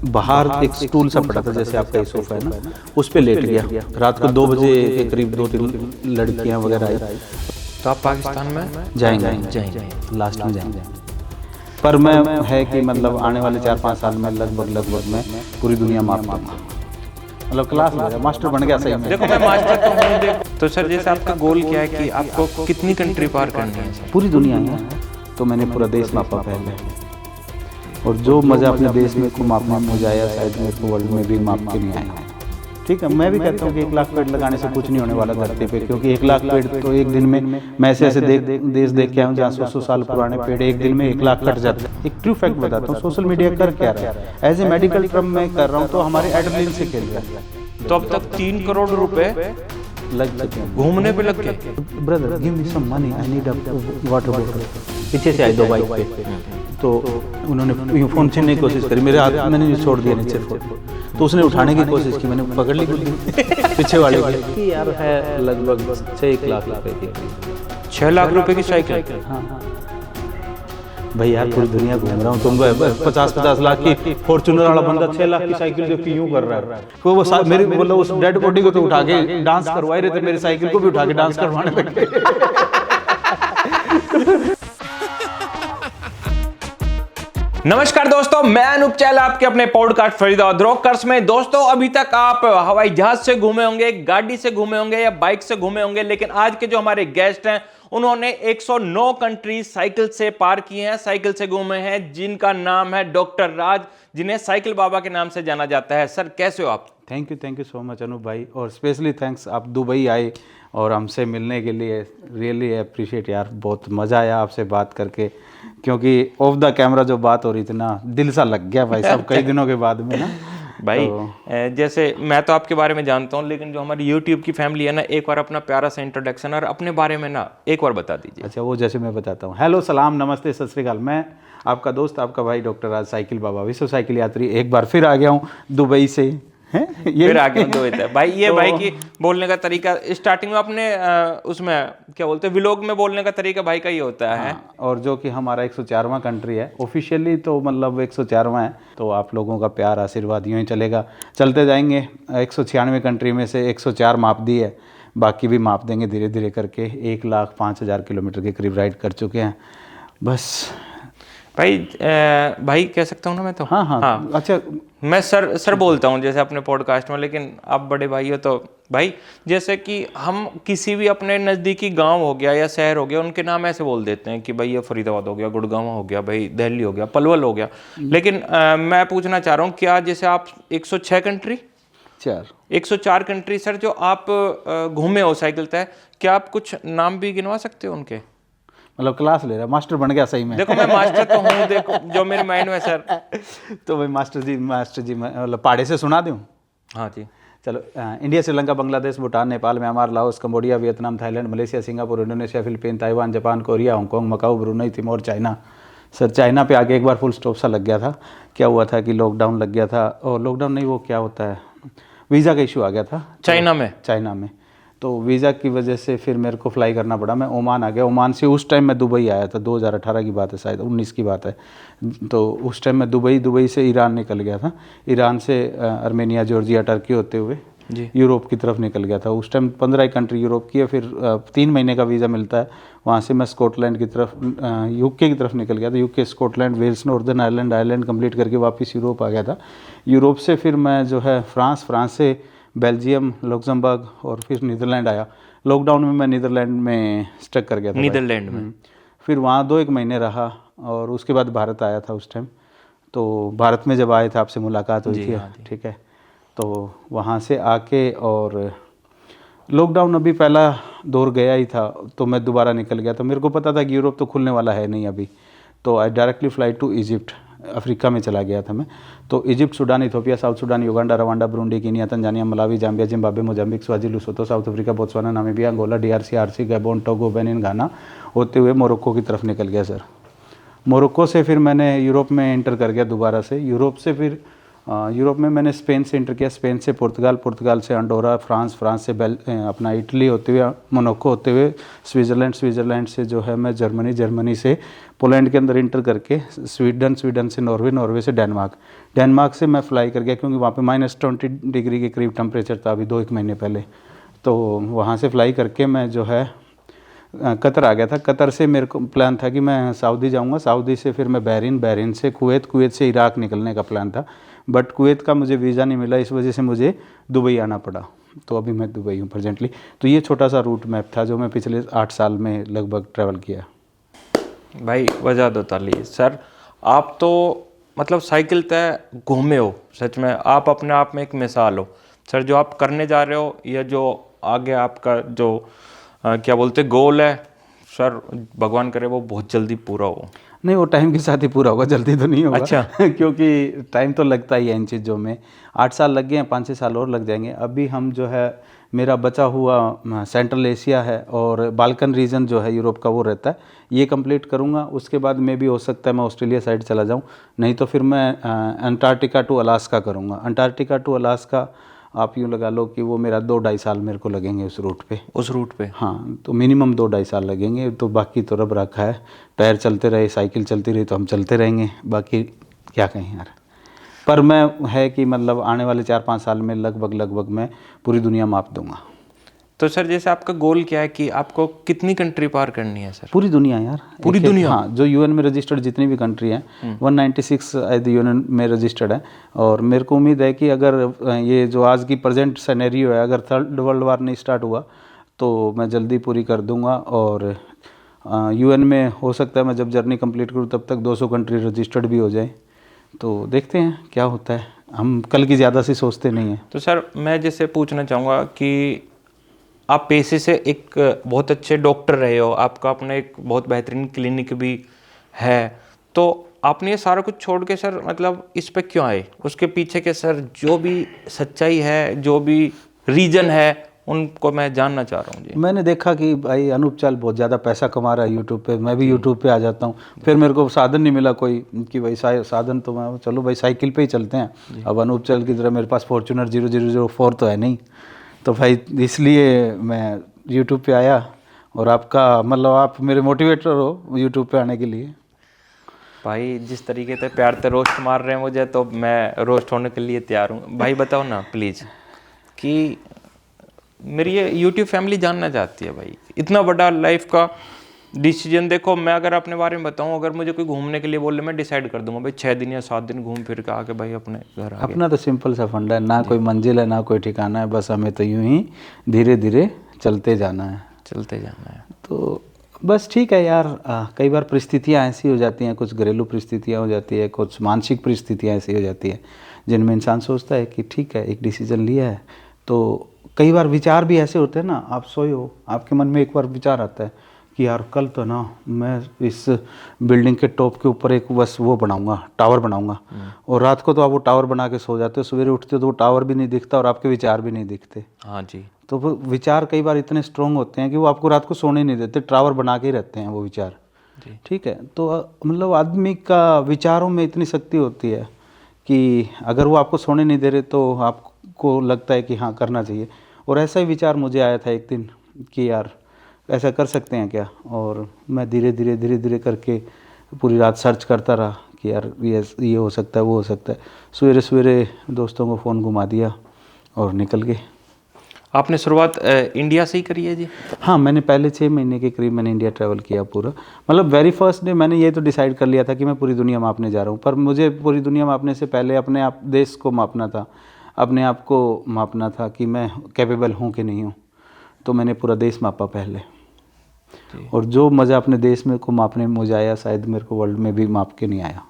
बाहर एक स्टूल सा पड़ा था, जैसे आपका ये सोफा है ना, उस पे लेट गया। रात को 2 बजे के करीब 2-3 लड़कियां वगैरह आई। तो आप पाकिस्तान में जाएंगे लास्ट में जाएंगे। पर मैं है कि मतलब आने वाले 4-5 साल में लगभग मैं पूरी दुनिया माप दूंगा। मतलब क्लास ले रहा, मास्टर बन गया सही में। देखो मैं मास्टर तो हूँ। तो सर जैसे आपका गोल क्या है कि आपको कितनी कंट्री पार करनी है सर? पूरी दुनिया है, तो मैंने पूरा देश मापा पहले, और जो मज़ा अपने देश में को मापने में मुझे आया, शायद मेरे को वर्ल्ड में भी माप के नहीं आया। ठीक है, मैं भी कहता हूँ कि 1 लाख पेड़ लगाने से कुछ नहीं होने वाला धरती पे, क्योंकि 1 लाख पेड़ तो एक दिन में मैं ऐसे देश देख के आया हूँ जहाँ 100 साल पुराने पेड़ एक दिन में 1 लाख कट जाते हैं। एक ट्रू फैक्ट बताता हूँ, सोशल मीडिया कर क्या रहा है, एज ए मेडिकल टर्म में कर रहा हूँ, तो हमारे एड्रेनलिन से खेल रहा है। तो अब तक 3 करोड़ रुपए लग चुके हैं घूमने पे लग गए। Brother, give me some money, I need a water bottle. पीछे से आए 2 बाइक पे, तो उन्होंने फ़ोन छीनने की कोशिश करी, मेरे हाथ मैंने छोड़ दिया नीचे फ़ोन, तो उसने उठाने की कोशिश की, मैंने पकड़ ली गुल्ली पीछे वाले की। यार है लगभग 6 लाख रुपए की। 6 लाख रुपए की साइकिल? हाँ भाई यार, पूरी दुनिया घूम रहा हूँ, तुम 50-50 लाख की फॉर्च्यूनर वाला बंदा 6 लाख की साइकिल जो क्यों कर रहा है? वो मेरी मतलब उस डेड बॉडी को तो उठा के डांस करवा रहे थे, मेरी साइकिल को भी उठा के डांस करवाने बैठे। नमस्कार दोस्तों, मैं अनूप चैल आपके अपने पॉडकास्ट फरीदाबाद रॉकर्स में। दोस्तों अभी तक आप हवाई जहाज से घूमे होंगे, गाड़ी से घूमे होंगे या बाइक से घूमे होंगे, लेकिन आज के जो हमारे गेस्ट हैं उन्होंने 109 कंट्री साइकिल से पार किए हैं, साइकिल से घूमे हैं, जिनका नाम है डॉक्टर राज, जिन्हें साइकिल बाबा के नाम से जाना जाता है। सर कैसे हो आप? Thank you so much Anoop भाई, और स्पेशली थैंक्स आप दुबई आए और हमसे मिलने के लिए। रियली अप्रिशिएट यार, बहुत मज़ा आया आपसे बात करके, क्योंकि ऑफ द कैमरा जो बात हो रही थी ना, दिल सा लग गया भाई साहब कई दिनों के बाद में ना। भाई जैसे मैं तो आपके बारे में जानता हूँ, लेकिन जो हमारी YouTube की फैमिली है ना, एक बार अपना प्यारा सा इंट्रोडक्शन और अपने बारे में ना एक बार बता दीजिए। अच्छा, वो जैसे मैं बताता हूँ। हेलो, सलाम, नमस्ते, सत श्री अकाल। मैं आपका दोस्त, आपका भाई डॉक्टर राज, साइकिल बाबा, विश्व साइकिल यात्री, एक बार फिर आ गया हूँ दुबई से। ये फिर आ गया दुबई से भाई। ये तो भाई की बोलने का तरीका स्टार्टिंग में अपने उसमें क्या बोलते हैं, व्लॉग में बोलने का तरीका भाई का ये होता है। हाँ, और जो कि हमारा 104वां कंट्री है, ऑफिशियली तो मतलब 104वां है, तो आप लोगों का प्यार आशीर्वाद यूँ ही चलेगा, चलते जाएंगे। 196 कंट्री में से 104 माप दी है, बाकी भी माप देंगे धीरे धीरे करके। 1,05,000 किलोमीटर के करीब राइड कर चुके हैं बस। भाई कह सकता हूँ ना मैं तो? हाँ। अच्छा, मैं सर बोलता हूँ जैसे अपने पॉडकास्ट में, लेकिन आप बड़े भाई हो तो भाई, जैसे कि हम किसी भी अपने नज़दीकी गांव हो गया या शहर हो गया, उनके नाम ऐसे बोल देते हैं कि भाई ये फरीदाबाद हो गया, गुड़गांव हो गया, भाई दिल्ली हो गया, पलवल हो गया। लेकिन मैं पूछना चाह रहा हूँ, क्या जैसे आप 106 कंट्री 104 कंट्री सर जो आप घूमे हो साइकिल तय, क्या आप कुछ नाम भी गिनवा सकते हो उनके? मतलब क्लास ले रहा, मास्टर बन गया सही में। देखो मैं मास्टर तो हूँ, देखो जो मेरे माइंड में सर। तो भाई मास्टर जी मतलब पहाड़े से सुना दूँ? हाँ जी चलो। India, Sri Lanka, Bangladesh, Bhutan, Nepal, Myanmar, Laos, Cambodia, Vietnam, Thailand, Malaysia, Singapore, Indonesia, Philippine, Taiwan, Japan, Korea, Hong Kong, Macau, Brunei, Timor, China. Sir China पे आके एक बार फुल स्टॉप सा लग गया था। क्या हुआ था कि लॉकडाउन लग गया था, और लॉकडाउन नहीं, वो क्या होता है, वीज़ा का इशू आ गया था चाइना में। तो वीज़ा की वजह से फिर मेरे को फ्लाई करना पड़ा, मैं ओमान आ गया। ओमान से उस टाइम मैं दुबई आया था, 2018 की बात है, शायद 19 की बात है। तो उस टाइम मैं दुबई से ईरान निकल गया था, ईरान से आर्मेनिया, जॉर्जिया, टर्की होते हुए यूरोप की तरफ निकल गया था। उस टाइम 15 कंट्री यूरोप की है, फिर 3 महीने का वीज़ा मिलता है। वहाँ से मैं स्कॉटलैंड की तरफ, यूके की तरफ निकल गया था। UK, Scotland, Wales, Northern Ireland complete करके वापस यूरोप आ गया था। यूरोप से फिर मैं जो है फ्रांस से बेल्जियम, लग्जमबर्ग और फिर नीदरलैंड आया। लॉकडाउन में मैं नीदरलैंड में स्टक कर गया था, नीदरलैंड में। फिर वहाँ 2-1 महीने रहा, और उसके बाद भारत आया था उस टाइम। तो भारत में जब आए थे आपसे मुलाकात हुई थी, ठीक है। तो वहाँ से आके, और लॉकडाउन अभी पहला दौर गया ही था, तो मैं दोबारा निकल गया। तो मेरे को पता था कि यूरोप तो खुलने वाला है नहीं अभी, तो I directly fly to Egypt, Africa में चला गया था मैं। तो Egypt, Sudan, Ethiopia, South Sudan, Uganda, Rwanda, Burundi, Kenya, Tanzania, Malawi, Zambia, Zimbabwe, Mozambique, Swazi, Lesotho, South Africa, Botswana, Namibia, Angola, DRC, RC, Gabon, Togo, Benin, Ghana होते हुए Morocco की तरफ निकल गया सर। मोरक्को से फिर मैंने यूरोप में एंटर कर गया दोबारा से। यूरोप से फिर यूरोप में मैंने स्पेन से इंटर किया, स्पेन से पुर्तगाल, पुर्तगाल से अंडोरा, फ्रांस, फ्रांस से अपना इटली होते हुए मोनाको होते हुए स्विट्ज़रलैंड, स्विट्ज़रलैंड से जो है मैं जर्मनी, जर्मनी से पोलैंड के अंदर इंटर करके स्वीडन, स्वीडन से नॉर्वे, नॉर्वे से डेनमार्क, डेनमार्क से मैं फ्लाई कर गया क्योंकि वहाँ पे -20 डिग्री के करीब टेम्परेचर था अभी 2-1 महीने पहले। तो वहाँ से फ्लाई करके मैं जो है कतर आ गया था। कतर से मेरे को प्लान था कि मैं सऊदी जाऊंगा, सऊदी से फिर मैं बहरीन, बहरीन से कुवैत, कुवैत से इराक निकलने का प्लान था, बट कुवैत का मुझे वीज़ा नहीं मिला, इस वजह से मुझे दुबई आना पड़ा। तो अभी मैं दुबई हूँ प्रेजेंटली। तो ये छोटा सा रूट मैप था जो मैं पिछले 8 साल में लगभग ट्रैवल किया। भाई वजह दो ताली सर, आप तो मतलब साइकिल तय घूमे हो, सच में आप अपने आप में एक मिसाल हो सर। जो आप करने जा रहे हो या जो आगे आपका जो क्या बोलते गोल है सर, भगवान करे वो बहुत जल्दी पूरा हो। नहीं, वो टाइम के साथ ही पूरा होगा, जल्दी तो नहीं होगा। अच्छा। क्योंकि टाइम तो लगता ही है इन चीज़ों में। 8 साल लग गए हैं, 5-6 साल और लग जाएंगे। अभी हम जो है मेरा बचा हुआ सेंट्रल एशिया है और बाल्कन रीजन जो है यूरोप का वो रहता है, ये कंप्लीट करूँगा। उसके बाद में भी हो सकता है मैं ऑस्ट्रेलिया साइड चला जाऊँ, नहीं तो फिर मैं अंटार्कटिका टू अलास्का करूँगा। अंटार्कटिका टू अलास्का आप यूँ लगा लो कि वो मेरा 2-2.5 साल मेरे को लगेंगे उस रूट पे। उस रूट पे हाँ, तो मिनिमम 2-2.5 साल लगेंगे। तो बाकी तो रब रखा है, पैर चलते रहे, साइकिल चलती रही तो हम चलते रहेंगे, बाकी क्या कहें यार। पर मैं है कि मतलब आने वाले 4-5 साल में लगभग मैं पूरी दुनिया माप दूंगा। तो सर जैसे आपका गोल क्या है कि आपको कितनी कंट्री पार करनी है सर? पूरी दुनिया यार, पूरी दुनिया? हाँ, जो यूएन में रजिस्टर्ड जितनी भी कंट्री हैं 196 एट द यूएन में रजिस्टर्ड है। और मेरे को उम्मीद है कि अगर ये जो आज की प्रेजेंट सिनेरियो है, अगर थर्ड वर्ल्ड वार नहीं स्टार्ट हुआ तो मैं जल्दी पूरी कर दूंगा। और यूएन में हो सकता है मैं जब जर्नी कंप्लीट करूँ तब तक 200 कंट्री रजिस्टर्ड भी हो जाए। तो देखते हैं क्या होता है, हम कल की ज़्यादा सी सोचते नहीं हैं। तो सर मैं जैसे पूछना चाहूँगा कि आप पेशे से एक बहुत अच्छे डॉक्टर रहे हो, आपका अपना एक बहुत बेहतरीन क्लिनिक भी है, तो आपने ये सारा कुछ छोड़ के सर मतलब इस पे क्यों आए? उसके पीछे के सर जो भी सच्चाई है, जो भी रीजन है, उनको मैं जानना चाह रहा हूँ जी। मैंने देखा कि भाई अनूप चाल बहुत ज़्यादा पैसा कमा रहा है यूट्यूब पे, मैं भी यूट्यूब पे आ जाता हूँ। फिर मेरे को साधन नहीं मिला कोई कि भाई साधन, तो मैं चलो भाई साइकिल पे ही चलते हैं। अब अनूप चाल की तरह मेरे पास फॉर्च्यूनर 0004 तो है नहीं, तो भाई इसलिए मैं यूट्यूब पे आया। और आपका मतलब आप मेरे मोटिवेटर हो यूट्यूब पे आने के लिए। भाई जिस तरीके से प्यार से रोस्ट मार रहे हैं मुझे, तो मैं रोस्ट होने के लिए तैयार हूँ। भाई बताओ ना प्लीज़ कि मेरी ये यूट्यूब फैमिली जानना चाहती है भाई, इतना बड़ा लाइफ का डिसीजन। देखो मैं अगर अपने बारे में बताऊं, अगर मुझे कोई घूमने के लिए बोले मैं डिसाइड कर दूंगा भाई 6 दिन या 7 दिन घूम फिर के आके भाई अपने घर आ गए। अपना तो सिंपल सा फंडा है, ना कोई मंजिल है ना कोई ठिकाना है, बस हमें तो यूं ही धीरे धीरे चलते जाना है। चलते जाना है तो बस ठीक है यार। कई बार परिस्थितियाँ ऐसी हो जाती हैं, कुछ घरेलू परिस्थितियाँ हो जाती है, कुछ मानसिक परिस्थितियाँ ऐसी हो जाती है जिनमें इंसान सोचता है कि ठीक है एक डिसीजन लिया है। तो कई बार विचार भी ऐसे होते हैं ना, आप सोए हो, आपके मन में एक बार विचार आता है कि यार कल तो ना मैं इस बिल्डिंग के टॉप के ऊपर एक बस वो बनाऊंगा, टावर बनाऊंगा। और रात को तो आप वो टावर बना के सो जाते हो, सवेरे उठते हो तो वो टावर भी नहीं दिखता और आपके विचार भी नहीं दिखते। हाँ जी। तो वो विचार कई बार इतने स्ट्रोंग होते हैं कि वो आपको रात को सोने नहीं देते, टावर बना के ही रहते हैं वो विचार। ठीक है, तो मतलब आदमी का विचारों में इतनी शक्ति होती है कि अगर वो आपको सोने नहीं दे रहे तो आपको लगता है कि हाँ करना चाहिए। और ऐसा ही विचार मुझे आया था एक दिन कि यार ऐसा कर सकते हैं क्या। और मैं धीरे धीरे करके पूरी रात सर्च करता रहा कि यार ये हो सकता है, वो हो सकता है। सवेरे सवेरे दोस्तों को फ़ोन घुमा दिया और निकल गए। आपने शुरुआत इंडिया से ही करी है जी? हाँ, मैंने पहले 6 महीने के करीब मैंने इंडिया ट्रैवल किया पूरा। मतलब वेरी फर्स्ट डे मैंने ये तो डिसाइड कर लिया था कि मैं पूरी दुनिया मापने जा रहा हूँ, पर मुझे पूरी दुनिया मापने से पहले अपने आप देश को मापना था, अपने आप को मापना था कि मैं कैपेबल हूँ कि नहीं हूँ। तो मैंने पूरा देश मापा पहले, और जो मज़ा अपने देश में को मापने में मुझे आया शायद मेरे को वर्ल्ड में भी माप के नहीं आया।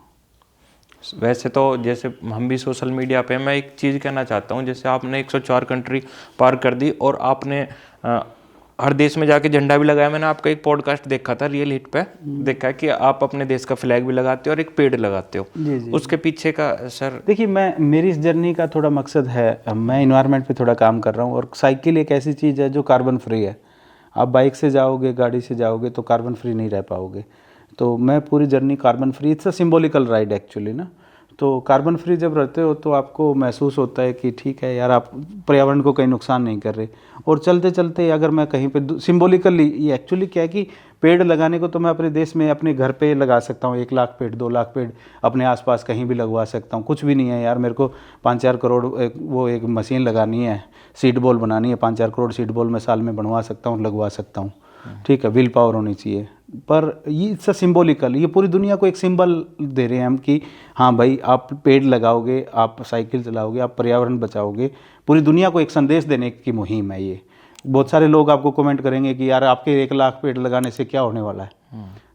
वैसे तो जैसे हम भी सोशल मीडिया पे, मैं एक चीज़ कहना चाहता हूँ, जैसे आपने 104 कंट्री पार कर दी और आपने हर देश में जाके झंडा भी लगाया। मैंने आपका एक पॉडकास्ट देखा था, रियल हिट पे देखा है कि आप अपने देश का फ्लैग भी लगाते हो और एक पेड़ लगाते हो। जी। उसके पीछे का सर देखिए, मेरी इस जर्नी का थोड़ा मकसद है, मैं इन्वायरमेंट पे थोड़ा काम कर रहा हूँ। और साइकिल एक ऐसी चीज़ है जो कार्बन फ्री है। आप बाइक से जाओगे, गाड़ी से जाओगे तो कार्बन फ्री नहीं रह पाओगे। तो मैं पूरी journey carbon free, it's a symbolical ride actually ना। तो कार्बन फ्री जब रहते हो तो आपको महसूस होता है कि ठीक है यार, आप पर्यावरण को कहीं नुकसान नहीं कर रहे। और चलते चलते अगर मैं कहीं पे सिंबॉलिकली, ये एक्चुअली क्या है कि पेड़ लगाने को तो मैं अपने देश में अपने घर पे लगा सकता हूँ, 1 लाख पेड़ 2 लाख पेड़ अपने आसपास कहीं भी लगवा सकता हूँ। कुछ भी नहीं है यार, मेरे को 5-4 करोड़ एक मशीन लगानी है, सीड बॉल बनानी है, 5-4 करोड़ सीड बॉल मैं साल में बनवा सकता हूँ, लगवा सकता हूँ। ठीक है, विल पावर होनी चाहिए। पर ये इट्स सिंबॉलिकल, ये पूरी दुनिया को एक सिंबल दे रहे हैं हम कि हाँ भाई, आप पेड़ लगाओगे, आप साइकिल चलाओगे, आप पर्यावरण बचाओगे, पूरी दुनिया को एक संदेश देने की मुहिम है ये। बहुत सारे लोग आपको कमेंट करेंगे कि यार आपके 1 लाख पेड़ लगाने से क्या होने वाला है।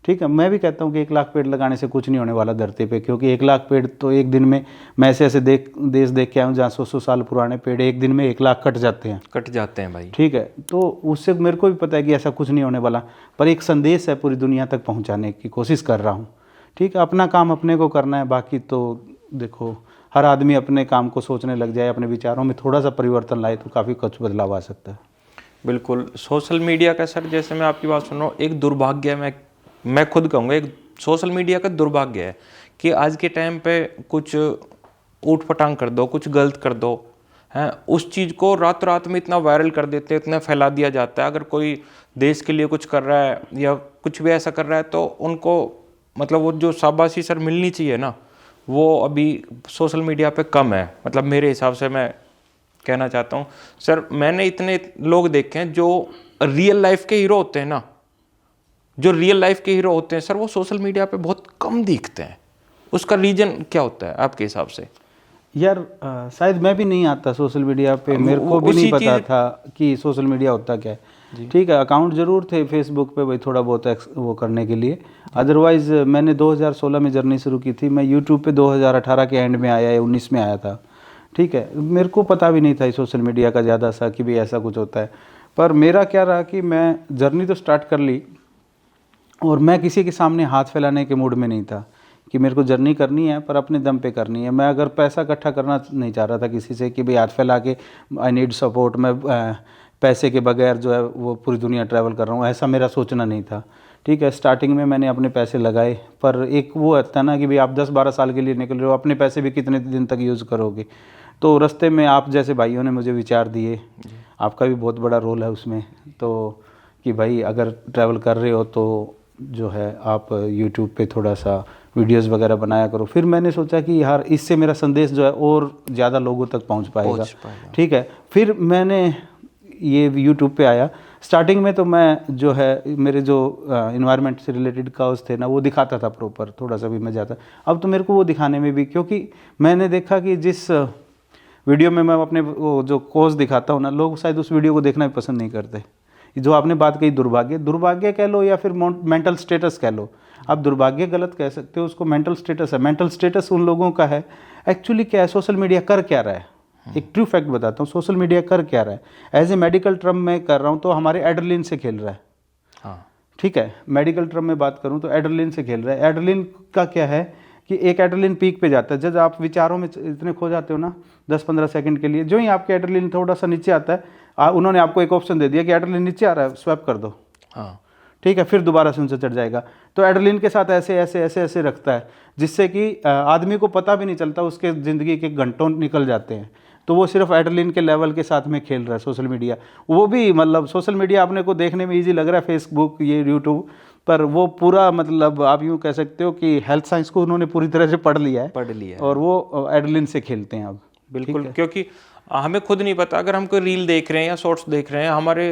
ठीक है, मैं भी कहता हूँ कि 1 लाख पेड़ लगाने से कुछ नहीं होने वाला धरती पे, क्योंकि 1 लाख पेड़ तो एक दिन में, मैं ऐसे देश देख के आया हूँ जहाँ 100 साल पुराने पेड़ एक दिन में 1 लाख कट जाते हैं भाई। ठीक है, तो उससे मेरे को भी पता है कि ऐसा कुछ नहीं होने वाला, पर एक संदेश है पूरी दुनिया तक पहुँचाने की कोशिश कर रहा हूँ। ठीक है, अपना काम अपने को करना है, बाकी तो देखो हर आदमी अपने काम को सोचने लग जाए, अपने विचारों में थोड़ा सा परिवर्तन लाए तो काफ़ी कुछ बदलाव आ सकता है। बिल्कुल। सोशल मीडिया का सर, जैसे मैं आपकी बात सुन रहा हूँ, एक दुर्भाग्य है, मैं खुद कहूँगा एक सोशल मीडिया का दुर्भाग्य है कि आज के टाइम पे कुछ ऊट पटांग कर दो, कुछ गलत कर दो, हैं, उस चीज़ को रात रात में इतना वायरल कर देते हैं, इतना फैला दिया जाता है। अगर कोई देश के लिए कुछ कर रहा है या कुछ भी ऐसा कर रहा है तो उनको मतलब वो जो शाबाशी सर मिलनी चाहिए ना, वो अभी सोशल मीडिया पे कम है। मतलब मेरे हिसाब से मैं कहना चाहता हूँ सर, मैंने इतने लोग देखे हैं जो रियल लाइफ के हीरो होते हैं ना, जो रियल लाइफ के हीरो होते हैं सर, वो सोशल मीडिया पे बहुत कम दिखते हैं। उसका रीजन क्या होता है आपके हिसाब से? यार शायद मैं भी नहीं आता सोशल मीडिया पे, मेरे को भी नहीं पता था कि सोशल मीडिया होता क्या है। ठीक है, अकाउंट जरूर थे फेसबुक पे भाई, थोड़ा बहुत वो करने के लिए। अदरवाइज़ मैंने 2016 में जर्नी शुरू की थी, मैं यूट्यूब पे 2018 के एंड में आया या 19 में आया था। ठीक है, मेरे को पता भी नहीं था सोशल मीडिया का ज़्यादा सा कि भाई ऐसा कुछ होता है। पर मेरा क्या रहा कि मैं जर्नी तो स्टार्ट कर ली और मैं किसी के सामने हाथ फैलाने के मूड में नहीं था कि मेरे को जर्नी करनी है पर अपने दम पे करनी है। मैं अगर पैसा इकट्ठा करना नहीं चाह रहा था किसी से कि भाई हाथ फैला के आई नीड सपोर्ट, मैं पैसे के बगैर जो है वो पूरी दुनिया ट्रैवल कर रहा हूँ, ऐसा मेरा सोचना नहीं था। ठीक है, स्टार्टिंग में मैंने अपने पैसे लगाए, पर एक वो होता है ना कि भाई आप 10-12 साल के लिए निकल रहे हो, अपने पैसे भी कितने दिन तक यूज़ करोगे। तो रास्ते में आप जैसे भाइयों ने मुझे विचार दिए, आपका भी बहुत बड़ा रोल है उसमें, तो कि भाई अगर ट्रैवल कर रहे हो तो जो है आप यूट्यूब पे थोड़ा सा वीडियोस वगैरह बनाया करो। फिर मैंने सोचा कि यार इससे मेरा संदेश जो है और ज़्यादा लोगों तक पहुंच पाएगा। ठीक है, फिर मैंने ये यूट्यूब पे आया। स्टार्टिंग में तो मैं जो है मेरे जो इन्वायरमेंट से रिलेटेड काउज थे ना, वो दिखाता था प्रॉपर, थोड़ा सा भी मैं जाता। अब तो मेरे को वो दिखाने में भी, क्योंकि मैंने देखा कि जिस वीडियो में मैं अपने वो जो कोज दिखाता हूँ ना, लोग शायद उस वीडियो को देखना भी पसंद नहीं करते। जो आपने बात कही दुर्भाग्य कह लो या फिर मेंटल स्टेटस कह लो, आप दुर्भाग्य गलत कह सकते हो, उसको मेंटल स्टेटस है। मेंटल स्टेटस उन लोगों का है। एक्चुअली क्या है, सोशल मीडिया कर क्या रहा है, एक ट्रू फैक्ट बताता हूँ, सोशल मीडिया कर क्या रहा है। एज ए मेडिकल टर्म में कर रहा हूँ तो हमारे एड्रेनलिन से खेल रहा है। हाँ, ठीक है, मेडिकल टर्म में बात करूँ तो एड्रेनलिन से खेल रहा है। एड्रेनलिन का क्या है कि एक एड्रेनलिन पीक पे जाता है, जब आप विचारों में इतने खो जाते हो ना 10-15 सेकंड के लिए, जो ही आपके एड्रेनलिन थोड़ा सा नीचे आता है, उन्होंने आपको एक ऑप्शन दे दिया कि एड्रेनलिन नीचे आ रहा है, स्वैप कर दो। हाँ, ठीक है, फिर दोबारा से उनसे चढ़ जाएगा। तो एड्रेनलिन के साथ ऐसे ऐसे ऐसे ऐसे रखता है, जिससे कि आदमी को पता भी नहीं चलता, उसके ज़िंदगी के घंटों निकल जाते हैं। तो वो सिर्फ एड्रेनलिन के लेवल के साथ में खेल रहा है सोशल मीडिया। वो भी मतलब सोशल मीडिया अपने को देखने में ईजी लग रहा है, फेसबुक ये यूट्यूब, पर वो पूरा मतलब आप यूँ कह सकते हो कि हेल्थ साइंस को उन्होंने पूरी तरह से पढ़ लिया है और वो एड्रेनलिन से खेलते हैं अब। बिल्कुल, क्योंकि हमें खुद नहीं पता, अगर हम कोई रील देख रहे हैं या शॉर्ट्स देख रहे हैं, हमारे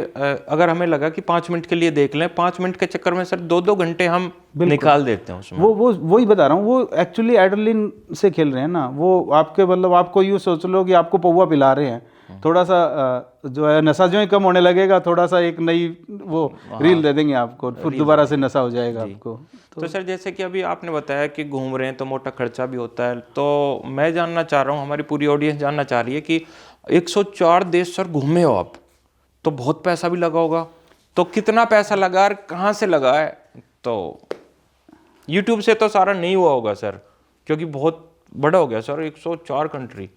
अगर हमें लगा कि 5 मिनट के लिए देख लें, 5 मिनट के चक्कर में सर 2-2 घंटे हम निकाल देते हैं उसमें। वही बता रहा हूँ, वो एक्चुअली एड्रेनलिन से खेल रहे हैं ना। वो आपके मतलब आपको यूँ सोच लो कि आपको पौवा पिला रहे हैं, थोड़ा सा जो है नशा जो ही कम होने लगेगा, थोड़ा सा एक नई वो रील दे देंगे आपको, फिर दोबारा से नशा हो जाएगा आपको। तो सर जैसे कि अभी आपने बताया कि घूम रहे हैं तो मोटा खर्चा भी होता है, तो मैं जानना चाह रहा हूँ, हमारी पूरी ऑडियंस जानना चाह रही है कि 104 देश सर घूमे हो आप, तो बहुत पैसा भी लगा होगा, तो कितना पैसा लगा और कहाँ से लगा है? तो यूट्यूब से तो सारा नहीं हुआ होगा सर, क्योंकि बहुत बड़ा हो गया सर, 104 कंट्री।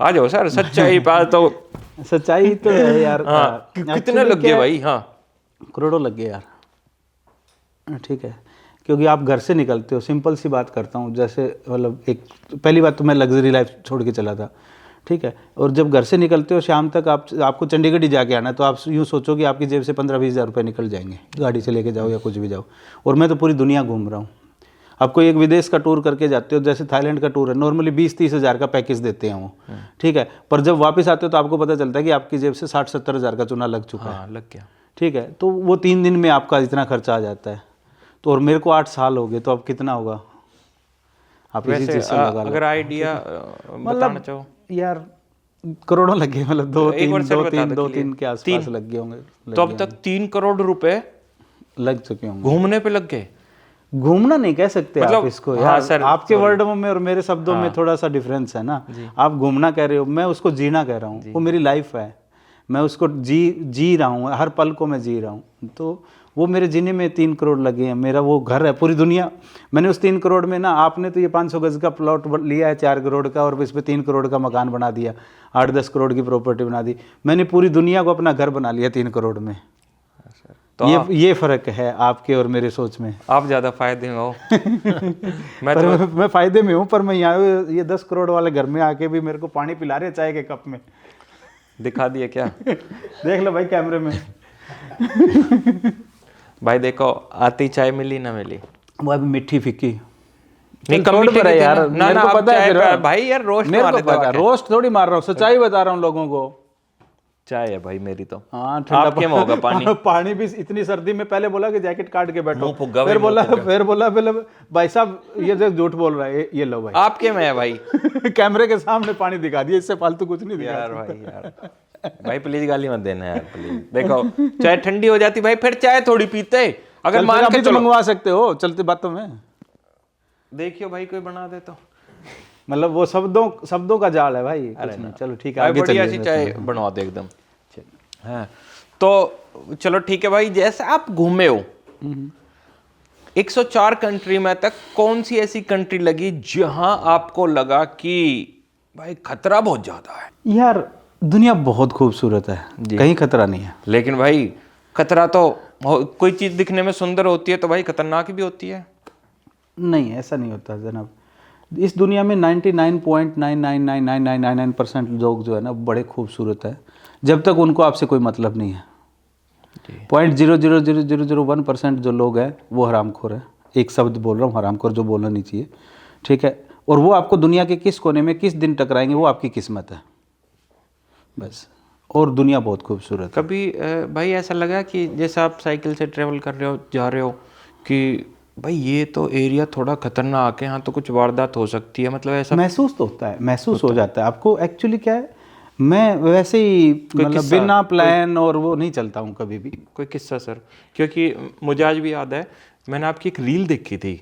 आ जाओ सर, सच्चाई पास तो सच्चाई तो है यार। कितने लग गए भाई? हाँ, करोड़ों लग गए यार। ठीक है, क्योंकि आप घर से निकलते हो, सिंपल सी बात करता हूँ, जैसे मतलब एक पहली बात तो मैं लग्जरी लाइफ छोड़ के चला था, ठीक है, और जब घर से निकलते हो शाम तक आपको चंडीगढ़ ही जाके आना है, तो आप यूँ सोचो कि आपकी जेब से 15-20 हज़ार रुपये निकल जाएंगे, गाड़ी से लेके जाओ या कुछ भी जाओ। और मैं तो पूरी दुनिया घूम रहा हूँ। आपको एक विदेश का टूर करके जाते हो, जैसे थाईलैंड का टूर है, नॉर्मली 20-30 हज़ार का पैकेज देते हैं वो, ठीक है, पर जब वापस आते हो तो आपको पता चलता है कि आपकी जेब से 60-70 हज़ार का चूना लग चुका है। हाँ, लग गया। ठीक है, तो वो 3 दिन में आपका इतना खर्चा आ जाता है। तो और मेरे को 8 साल हो गए, तो अब कितना होगा आप इसी वैसे चीज़ से लगा लो। अगर आइडिया बताना चाहो यार करोड़ों लग गए, मतलब एक बार सर बता दो 2-3 के आसपास लग गए होंगे, तो अब तक 3 करोड़ रुपए लग चुके होंगे। घूमने पे लग गए। घूमना नहीं कह सकते मतलब, आप इसको हाँ यार, सर, आपके वर्ड में और मेरे शब्दों में थोड़ा सा डिफरेंस है ना। आप घूमना कह रहे हो, मैं उसको जीना कह रहा हूँ। वो मेरी लाइफ है, मैं उसको जी रहा हूँ, हर पल को मैं जी रहा हूँ। तो वो मेरे जीने में 3 करोड़ लगे हैं। मेरा वो घर है, पूरी दुनिया मैंने उस 3 करोड़ में ना, आपने तो ये 500 गज का प्लॉट लिया है 4 करोड़ का, और इस पर 3 करोड़ का मकान बना दिया, 8-10 करोड़ की प्रॉपर्टी बना दी। मैंने पूरी दुनिया को अपना घर बना लिया 3 करोड़ में। तो ये फर्क है आपके और मेरे सोच में। आप ज्यादा फायदे में हो। मैं फायदे में हूँ, पर मैं यहाँ ये 10 करोड़ वाले घर में आके भी मेरे को पानी पिला रहे चाय के कप में। दिखा दिए क्या? देख लो भाई कैमरे में। भाई देखो, आती चाय मिली ना मिली, वो अभी मीठी फीकी नहीं कम मीठे है यार, ना मेरे ना, को आप पता है चाय फिर। भाई यार रोस्ट मेरे मार को देते पता है, रोस्ट थोड़ी मार रहा हूँ, सच्चाई बता रहा हूँ लोगों को। चाय है भाई मेरी तो। हाँ, आपके में होगा पानी। पानी भी इतनी सर्दी में, पहले बोला कि जैकेट काट के बैठो, मुंह फुग्गा फिर भाई, बोला भाई साहब ये जो झूठ बोल रहा है, ये लो भाई। आपके में है भाई। कैमरे के सामने पानी दिखा दिया, इससे फालतू कुछ नहीं दिखा। यार भाई यार भाई प्लीज गाली मत देना यार प्लीज। देखो चाय ठंडी हो जाती भाई, फिर चाय थोड़ी पीते। अगर मान के तो चलो, मंगवा सकते हो चलते बातों में। देखियो भाई कोई बना दे तो, मतलब वो शब्दों का जाल है भाई, कुछ नहीं। चलो ठीक है, भाई आगे बढ़िया चलिए। सी चाय बनवा दे एकदम। हाँ तो चलो ठीक है भाई, जैसे आप घूमे हो 104 कंट्री में तक, कौन सी ऐसी कंट्री लगी जहां आपको लगा कि भाई खतरा बहुत ज्यादा है? यार दुनिया बहुत खूबसूरत है, कहीं खतरा नहीं है। लेकिन भाई खतरा तो कोई चीज दिखने में सुंदर होती है तो भाई खतरनाक भी होती है। नहीं, ऐसा नहीं होता जनाब। इस दुनिया में 99.9999999% लोग जो है ना बड़े खूबसूरत है, जब तक उनको आपसे कोई मतलब नहीं है। 0.00001% जो लोग हैं वो हरामखोर है। एक शब्द बोल रहा हूँ हरामखोर, जो बोलना नहीं चाहिए, ठीक है। और वो आपको दुनिया के किस कोने में किस दिन टकराएंगे वो आपकी किस्मत है बस। और दुनिया बहुत खूबसूरत है। कभी भाई ऐसा लगा कि जैसे आप साइकिल से ट्रेवल कर रहे हो, जा रहे हो, कि भाई ये तो एरिया थोड़ा खतरनाक है, यहाँ तो कुछ वारदात हो सकती है, मतलब ऐसा महसूस तो होता है, महसूस हो जाता है आपको। एक्चुअली क्या है, मैं वैसे ही मतलब बिना प्लान और वो नहीं चलता हूँ कभी भी। कोई किस्सा सर? क्योंकि मुझे आज भी याद है, मैंने आपकी एक रील देखी थी,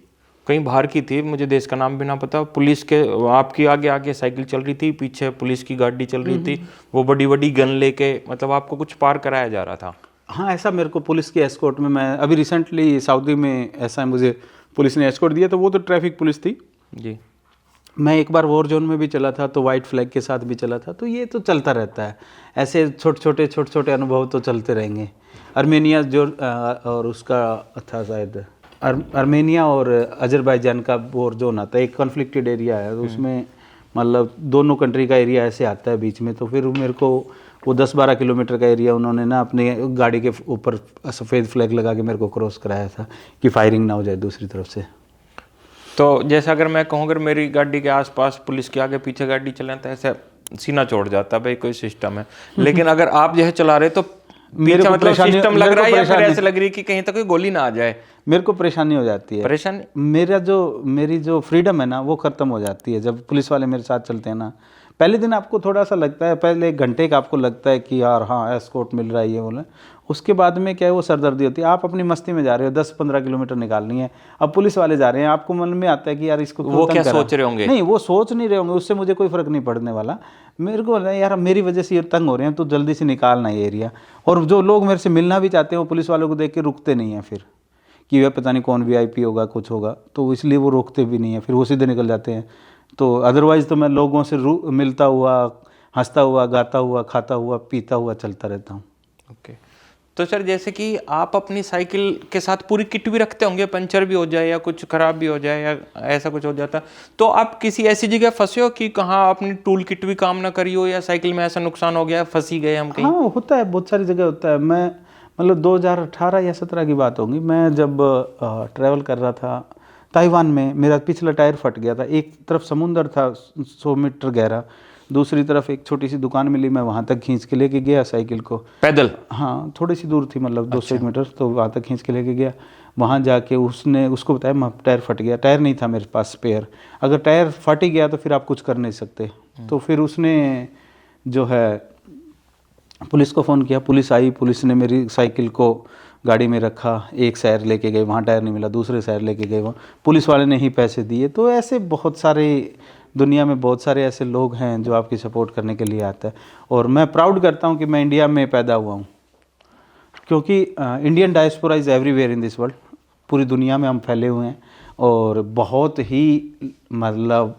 कहीं बाहर की थी, मुझे देश का नाम भी ना पता। पुलिस के आपकी आगे आगे साइकिल चल रही थी, पीछे पुलिस की गाड़ी चल रही थी, वो बड़ी बड़ी गन लेके, मतलब आपको कुछ पार कराया जा रहा था। हाँ, ऐसा मेरे को पुलिस की एस्कॉर्ट में, मैं अभी रिसेंटली सऊदी में ऐसा मुझे पुलिस ने एस्कॉर्ट दिया, तो वो तो ट्रैफिक पुलिस थी जी। मैं एक बार वॉर जोन में भी चला था, तो वाइट फ्लैग के साथ भी चला था। तो ये तो चलता रहता है, ऐसे छोटे छोटे अनुभव तो चलते रहेंगे। आर्मेनिया जो और उसका था शायद आर्मेनिया और अजरबैजान का वॉर जोन आता है, एक कॉन्फ्लिक्टेड एरिया है, तो उसमें मतलब दोनों कंट्री का एरिया ऐसे आता है बीच में। तो फिर मेरे को वो 10-12 किलोमीटर का एरिया उन्होंने ना अपने गाड़ी के ऊपर सफ़ेद फ्लैग लगा के मेरे को क्रॉस कराया था कि फायरिंग ना हो जाए दूसरी तरफ से। तो जैसे अगर मैं कहूँ, अगर मेरी गाड़ी के आसपास पुलिस के आगे पीछे गाड़ी चले तो ऐसे सीना छोड़ जाता भाई, कोई सिस्टम है। लेकिन अगर आप जो है चला रहे तो पीछे मतलब सिस्टम लग रहा है, या फिर ऐसे लग रही है कि कहीं तक कोई गोली ना आ जाए? मेरे को परेशानी हो जाती है। परेशानी मेरी जो फ्रीडम है ना वो ख़त्म हो जाती है जब पुलिस वाले मेरे साथ चलते हैं ना। पहले दिन आपको थोड़ा सा लगता है, पहले 1 घंटे का आपको लगता है कि यार हाँ एस्कॉर्ट मिल रहा है ये बोले। उसके बाद में क्या है, वो सरदर्दी होती है। आप अपनी मस्ती में जा रहे हो, 10-15 किलोमीटर निकालनी है, अब पुलिस वाले जा रहे हैं, आपको मन में आता है कि यार इसको वो क्या सोच रहे होंगे? नहीं, वो सोच नहीं रहे होंगे, उससे मुझे कोई फ़र्क नहीं पड़ने वाला। मेरे को यार मेरी वजह से ये तंग हो रहे हैं, तो जल्दी से निकालना ये एरिया। और जो लोग मेरे से मिलना भी चाहते हैं वो पुलिस वालों को देख के रुकते नहीं हैं फिर, कि वह पता नहीं कौन VIP होगा, कुछ होगा, तो इसलिए वो रोकते भी नहीं है, फिर वो सीधे निकल जाते हैं। तो अदरवाइज़ तो मैं लोगों से मिलता हुआ, हंसता हुआ, गाता हुआ, खाता हुआ, पीता हुआ चलता रहता हूँ। ओके। तो सर जैसे कि आप अपनी साइकिल के साथ पूरी किट भी रखते होंगे, पंचर भी हो जाए या कुछ खराब भी हो जाए या ऐसा कुछ हो जाता, तो आप किसी ऐसी जगह फंसे हो कि कहाँ अपनी टूल किट भी काम ना करी हो या साइकिल में ऐसा नुकसान हो गया, फंसी गए हम कहीं? हाँ होता है, बहुत सारी जगह होता है। मैं मतलब 2018 या 17 की बात होगी, मैं जब ट्रैवल कर रहा था ताइवान में, मेरा पिछला टायर फट गया था। एक तरफ समुंदर था 100 मीटर गहरा, दूसरी तरफ एक छोटी सी दुकान मिली, मैं वहाँ तक खींच के लेके गया साइकिल को, पैदल? हाँ थोड़ी सी दूर थी, मतलब 200 मीटर, तो वहाँ तक खींच के लेके गया। वहाँ जाके उसको बताया टायर फट गया। टायर नहीं था मेरे पास स्पेयर, अगर टायर फट ही गया तो फिर आप कुछ कर नहीं सकते। तो फिर उसने जो है पुलिस को फ़ोन किया, पुलिस आई, पुलिस ने मेरी साइकिल को गाड़ी में रखा, एक शहर लेके गए, वहाँ टायर नहीं मिला, दूसरे शहर लेके गए, वहाँ पुलिस वाले ने ही पैसे दिए। तो ऐसे बहुत सारे, दुनिया में बहुत सारे ऐसे लोग हैं जो आपकी सपोर्ट करने के लिए आते हैं। और मैं प्राउड करता हूँ कि मैं इंडिया में पैदा हुआ हूँ, क्योंकि Indian diaspora is everywhere in this world. पूरी दुनिया में हम फैले हुए हैं और बहुत ही मतलब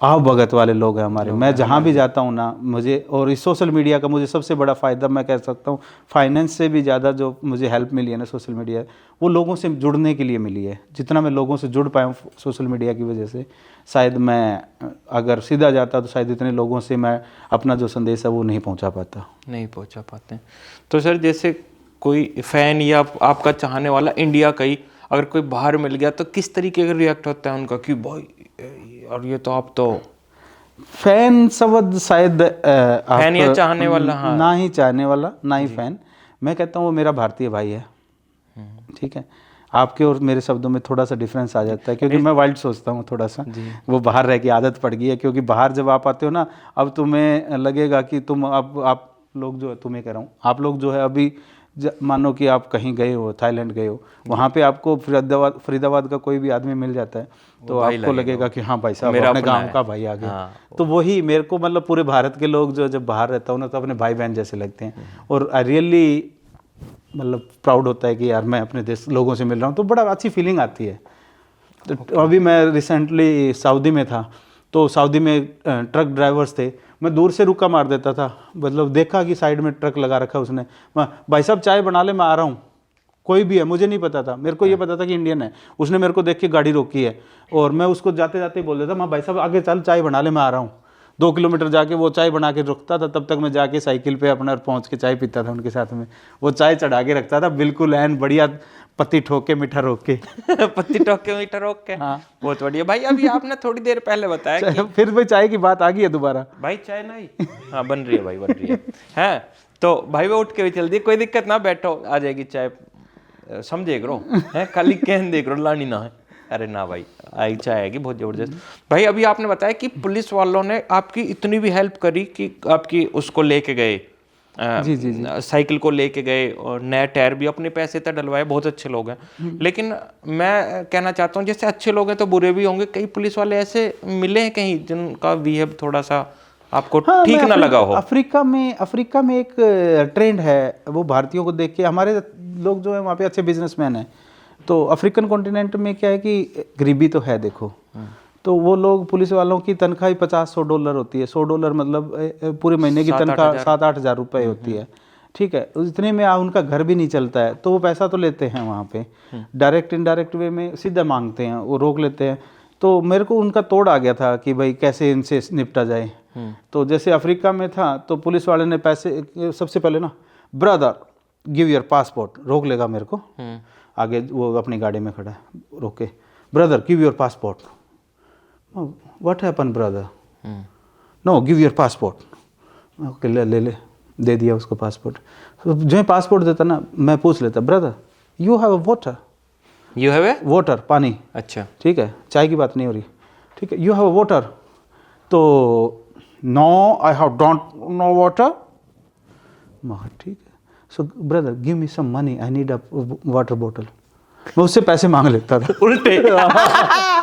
आओ भगत वाले लोग हैं हमारे। मैं जहाँ भी जाता हूँ ना, मुझे, और इस सोशल मीडिया का मुझे सबसे बड़ा फ़ायदा मैं कह सकता हूँ, फाइनेंस से भी ज़्यादा जो मुझे हेल्प मिली है ना सोशल मीडिया, वो लोगों से जुड़ने के लिए मिली है। जितना मैं लोगों से जुड़ पाया हूँ सोशल मीडिया की वजह से, शायद मैं अगर सीधा जाता तो शायद इतने लोगों से मैं अपना जो संदेश है वो नहीं पहुँचा पाता। नहीं पहुँचा पाते। तो सर जैसे कोई फ़ैन या आपका चाहने वाला इंडिया का ही अगर कोई बाहर मिल गया तो किस तरीके का रिएक्ट होता है उनका कि भाई और ये तो आप तो फैन शब्द शायद फैन या चाहने वाला? हाँ, ना ही चाहने वाला, ना ही फैन। मैं कहता हूँ वो मेरा भारतीय भाई है, ठीक है। आपके और मेरे शब्दों में थोड़ा सा डिफरेंस आ जाता है, क्योंकि मैं वाइल्ड सोचता हूँ थोड़ा सा, वो बाहर रह के आदत पड़ गई है। क्योंकि बाहर जब आप आते हो ना, अब तुम्हें लगेगा कि तुम अब आप लोग जो है, तुम्हें कह रहा हूँ, आप लोग जो है अभी मानो कि आप कहीं गए हो, थाईलैंड गए हो, वहाँ पे आपको फरीदाबाद का कोई भी आदमी मिल जाता है तो आपको लगेगा कि हाँ भाई साहब अपने गांव का भाई आ गया। तो वही मेरे को, मतलब पूरे भारत के लोग जो जब बाहर रहता हूँ ना, तो अपने भाई बहन जैसे लगते हैं। और आई रियली मतलब प्राउड होता है कि यार मैं अपने देश लोगों से मिल रहा हूँ, तो बड़ा अच्छी फीलिंग आती है। तो अभी मैं रिसेंटली सऊदी में था, तो सऊदी में ट्रक ड्राइवर्स थे, मैं दूर से रुका मार देता था, मतलब देखा कि साइड में ट्रक लगा रखा उसने, भाई साहब चाय बना ले, मैं आ रहा हूँ। कोई भी है, मुझे नहीं पता था, मेरे को ये पता था कि इंडियन है। उसने मेरे को देख के गाड़ी रोकी है और मैं उसको जाते जाते बोल देता, मैं भाई साहब आगे चल, चाय बना ले, मैं आ रहा हूँ। 2 किलोमीटर जाके वो चाय बना के रुकता था, तब तक मैं जाके साइकिल पे अपना पहुँच के चाय पीता था उनके साथ में। वो चाय चढ़ा के रखता था बिल्कुल एन बढ़िया, पत्ती ठोक के मीठा रोक के पत्ती टोक के मीठा रोक के। हाँ, बहुत बढ़िया भाई। अभी आपने थोड़ी देर पहले बताया कि फिर भी चाय की बात आ गई है दोबारा। भाई चाय नहीं, हाँ बन रही है भाई, बन रही है। तो भाई वो उठ के भी चल दी, कोई दिक्कत ना, बैठो आ जाएगी चाय, समझे करो है, खाली कहन देख रो, लानी ना है। अरे ना भाई, आई चाय आएगी बहुत जबरदस्त। भाई अभी आपने बताया कि पुलिस वालों ने आपकी इतनी भी हेल्प करी कि आपकी उसको लेके गए, जी जी जी, साइकिल को लेके गए और नया टायर भी अपने पैसे तक डलवाए, बहुत अच्छे लोग हैं। लेकिन मैं कहना चाहता हूँ, जैसे अच्छे लोग हैं तो बुरे भी होंगे, कई पुलिस वाले ऐसे मिले हैं कहीं जिनका बिहेव थोड़ा सा आपको हाँ, ठीक ना लगा हो? अफ्रीका में एक ट्रेंड है, वो भारतीयों को देख के, हमारे लोग जो है वहाँ पे अच्छे बिजनेसमैन हैं, तो अफ्रीकन कॉन्टिनेंट में क्या है कि गरीबी तो है देखो, तो वो लोग, पुलिस वालों की तनख्वाह $50-100 होती है। $100 मतलब पूरे महीने की तनख्वाह 7-8 हज़ार रुपये होती है, ठीक है। इतने में उनका घर भी नहीं चलता है, तो वो पैसा तो लेते हैं वहाँ पे, डायरेक्ट इनडायरेक्ट वे में सीधा मांगते हैं, वो रोक लेते हैं। तो मेरे को उनका तोड़ आ गया था कि भाई कैसे इनसे निपटा जाए। तो जैसे अफ्रीका में था, तो पुलिस वाले ने पैसे, सबसे पहले ना, ब्रदर गिव योर पासपोर्ट, रोक लेगा मेरे को, आगे वो अपनी गाड़ी में खड़ा है, रोके, brother give your passport, what happen brother, know give your passport, okay ले दे दिया उसको पासपोर्ट। तो जो पासपोर्ट देता ना, मैं पूछ लेता, brother you have a water, you have a water, पानी, अच्छा ठीक है, चाय की बात नहीं हो रही, ठीक है, यू हैव अ वाटर, तो no I have don't know water, ठीक है, so brother give me some money, I need a water bottle. मैं उससे पैसे मांग लेता था उल्टे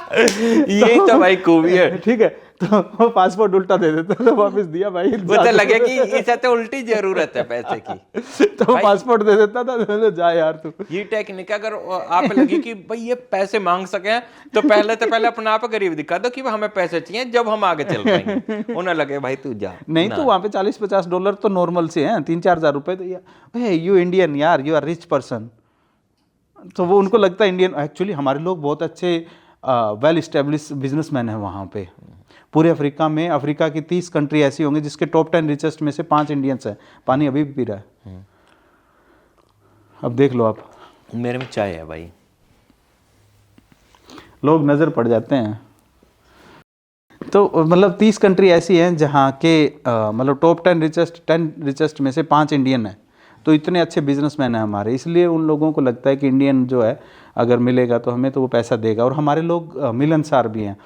यही तो भाई खूबी है। ठीक है, तो वो पासपोर्ट उल्टा दे देता तो वापस दिया भाई। वो तो लगे कि इसे तो उल्टी जरूरत है पैसे की। तो पासपोर्ट दे देता था तो जा यार तू। ये टेक्निक अगर आप लगे कि भाई ये पैसे मांग सके तो पहले अपना आप गरीब दिखा दो कि हमें पैसे चाहिए, जब हम आगे चल पाएंगे। उन्हें लगे भाई तू जा। नहीं तो वहाँ पे $40-50 तो नॉर्मल से हैं, 3-4 हज़ार रुपए। तो यार यू इंडियन यार, यू आर रिच पर्सन। तो वो उनको लगता है इंडियन। एक्चुअली हमारे लोग बहुत अच्छे वेल इस्टेब्लिश बिजनेसमैन हैं वहाँ पे। पूरे अफ्रीका में, अफ्रीका की 30 कंट्री ऐसी होंगी जिसके टॉप 10 रिचेस्ट में से 5 इंडियंस हैं। पानी अभी भी पी रहा है। अब देख लो आप, मेरे में चाय है भाई। लोग नज़र पड़ जाते हैं। तो मतलब 30 कंट्री ऐसी हैं जहाँ के मतलब टॉप 10 रिचेस्ट में से 5 इंडियन हैं। तो इतने अच्छे बिजनेसमैन हैं हमारे, इसलिए उन लोगों को लगता है कि इंडियन जो है अगर मिलेगा तो हमें तो वो पैसा देगा। और हमारे लोग मिलनसार भी हैं।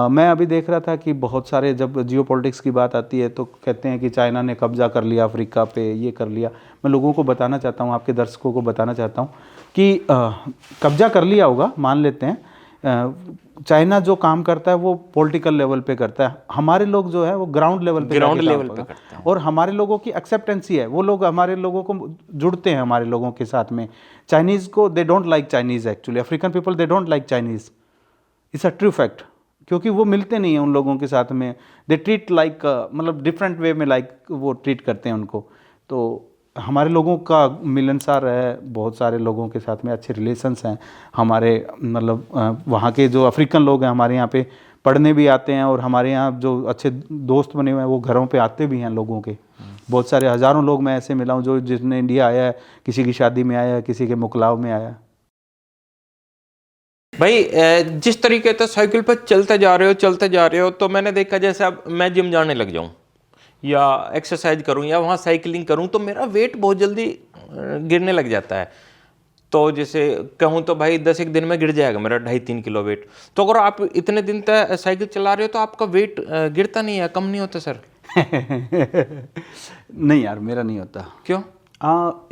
मैं अभी देख रहा था कि बहुत सारे, जब जियो पॉलिटिक्स की बात आती है तो कहते हैं कि चाइना ने कब्जा कर लिया अफ्रीका पे, ये कर लिया। मैं लोगों को बताना चाहता हूँ, आपके दर्शकों को बताना चाहता हूँ कि कब्जा कर लिया होगा, मान लेते हैं। चाइना जो काम करता है वो पॉलिटिकल लेवल पे करता है, हमारे लोग जो है वो ग्राउंड लेवल पे करते हैं। और हमारे लोगों की एक्सेप्टेंसी है, वो लोग हमारे लोगों को जुड़ते हैं हमारे लोगों के साथ में। चाइनीज़ को they don't like Chinese, actually African people they don't like Chinese. It's a true fact, क्योंकि वो मिलते नहीं हैं उन लोगों के साथ में। दे ट्रीट लाइक मतलब डिफरेंट वे में, लाइक वो ट्रीट करते हैं उनको। तो हमारे लोगों का मिलनसार है, बहुत सारे लोगों के साथ में अच्छे रिलेशंस हैं हमारे। मतलब वहाँ के जो अफ्रीकन लोग हैं हमारे यहाँ पे पढ़ने भी आते हैं, और हमारे यहाँ जो अच्छे दोस्त बने हुए हैं वो घरों पे आते भी हैं लोगों के। बहुत सारे हज़ारों लोग मैं ऐसे मिला हूँ जो जिसने इंडिया आया है, किसी की शादी में आया है, किसी के मुकलाव में आया। भाई जिस तरीके से साइकिल पर चलते जा रहे हो तो मैंने देखा, जैसे अब मैं जिम जाने लग जाऊं या एक्सरसाइज करूं या वहाँ साइकिलिंग करूं तो मेरा वेट बहुत जल्दी गिरने लग जाता है। तो जैसे कहूँ तो भाई 10 एक दिन में गिर जाएगा मेरा 2.5-3 किलो वेट। तो अगर आप इतने दिन तक साइकिल चला रहे हो तो आपका वेट गिरता नहीं है, कम नहीं होता सर? नहीं यार, मेरा नहीं होता। क्यों?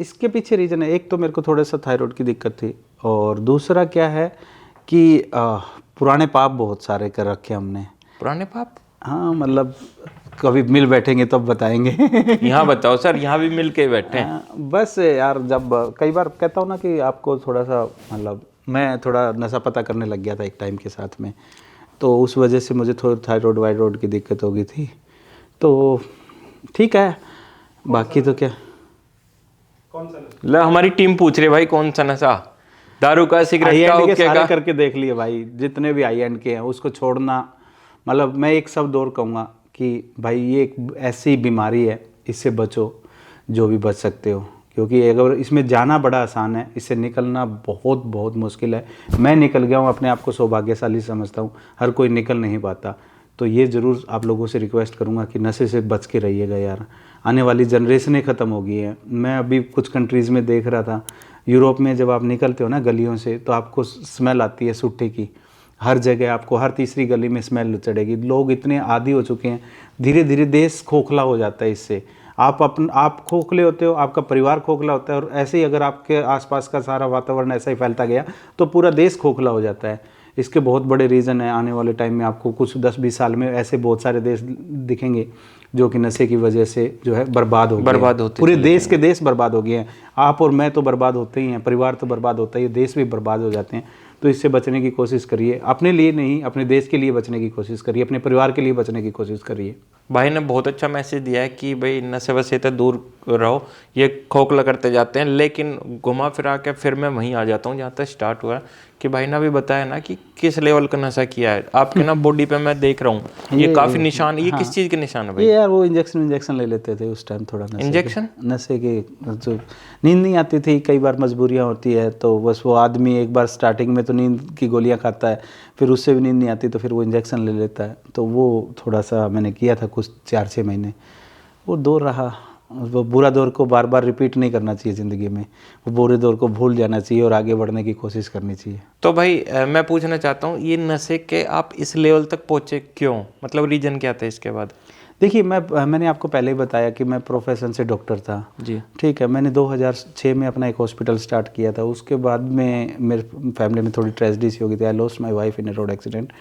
इसके पीछे रीज़न है। एक तो मेरे को थोड़ा सा थायराइड की दिक्कत थी, और दूसरा क्या है कि पुराने पाप बहुत सारे कर रखे हमने। पुराने पाप? हाँ, मतलब कभी मिल बैठेंगे तब बताएंगे। यहाँ बताओ सर, यहाँ भी मिल के बैठे हैं। बस यार, जब कई बार कहता हूँ ना कि आपको थोड़ा सा, मतलब मैं थोड़ा नशा पता करने लग गया था एक टाइम के साथ में, तो उस वजह से मुझे थोड़ी थायराइड वायराइड की दिक्कत हो गई थी। तो ठीक है, बाकी तो क्या। कौन सा नशा? हमारी टीम पूछ रही है भाई, कौन सा नशा? दारू का, सिगरेट का, ओके का? करके देख लिए भाई, जितने भी हाई एंड के हैं उसको छोड़ना। मतलब मैं एक शब्द और कहूँगा कि भाई ये एक ऐसी बीमारी है, इससे बचो जो भी बच सकते हो, क्योंकि अगर इसमें जाना बड़ा आसान है, इससे निकलना बहुत बहुत मुश्किल है। मैं निकल गया हूँ, अपने आप को सौभाग्यशाली समझता हूँ, हर कोई निकल नहीं पाता। तो ये ज़रूर आप लोगों से रिक्वेस्ट करूँगा कि नशे से बच के रहिएगा यार। आने वाली जनरेशन ख़त्म हो गई है। मैं अभी कुछ कंट्रीज़ में देख रहा था, यूरोप में जब आप निकलते हो ना गलियों से, तो आपको स्मेल आती है सुट्टे की। हर जगह आपको, हर तीसरी गली में स्मेल चढ़ेगी। लोग इतने आदी हो चुके हैं, धीरे धीरे देश खोखला हो जाता है इससे। आप खोखले होते हो, आपका परिवार खोखला होता है, और ऐसे ही अगर आपके आसपास का सारा वातावरण ऐसा ही फैलता गया तो पूरा देश खोखला हो जाता है। इसके बहुत बड़े रीज़न है। आने वाले टाइम में आपको कुछ 10-20 साल में ऐसे बहुत सारे देश दिखेंगे जो कि नशे की वजह से जो है बर्बाद होते, पूरे देश के देश बर्बाद हो गए हैं। आप और मैं तो बर्बाद होते ही हैं, परिवार तो बर्बाद होता ही है, देश भी बर्बाद हो जाते हैं। तो इससे बचने की कोशिश करिए, अपने लिए नहीं, अपने देश के लिए बचने की कोशिश करिए, अपने परिवार के लिए बचने की कोशिश करिए। भाई ने बहुत अच्छा मैसेज दिया है कि भाई नशे वशे से दूर रहो, ये खोखला करते जाते हैं। लेकिन घुमा फिरा के फिर मैं वहीं आ जाता हूँ जहाँ तक स्टार्ट हुआ कि भाई ने भी बताया ना कि किस लेवल का नशा किया है। आपके ना बॉडी पे मैं देख रहा हूँ ये काफी निशान, ये किस चीज़ के निशान है भाई? ये यार वो इंजेक्शन ले लेते थे उस टाइम, थोड़ा इंजेक्शन नशे के, जो नींद नहीं आती थी, कई बार मजबूरियाँ होती है, तो बस वो आदमी एक बार स्टार्टिंग में तो नींद की गोलियाँ खाता है, फिर उससे भी नींद नहीं आती तो फिर वो इंजेक्शन ले लेता है। तो वो थोड़ा सा मैंने किया था कुछ 4-6 महीने। वो दौर रहा, वो बुरा दौर को बार बार रिपीट नहीं करना चाहिए ज़िंदगी में, वो बुरे दौर को भूल जाना चाहिए और आगे बढ़ने की कोशिश करनी चाहिए। तो भाई मैं पूछना चाहता हूँ, ये नशे के आप इस लेवल तक पहुँचे क्यों? मतलब रीज़न क्या था इसके बाद? देखिए मैंने आपको पहले ही बताया कि मैं प्रोफेशन से डॉक्टर था जी। ठीक है। मैंने 2006 में अपना एक हॉस्पिटल स्टार्ट किया था। उसके बाद में मेरे फैमिली में थोड़ी ट्रेजेडी सी हो गई थी। I lost my wife in A road accident.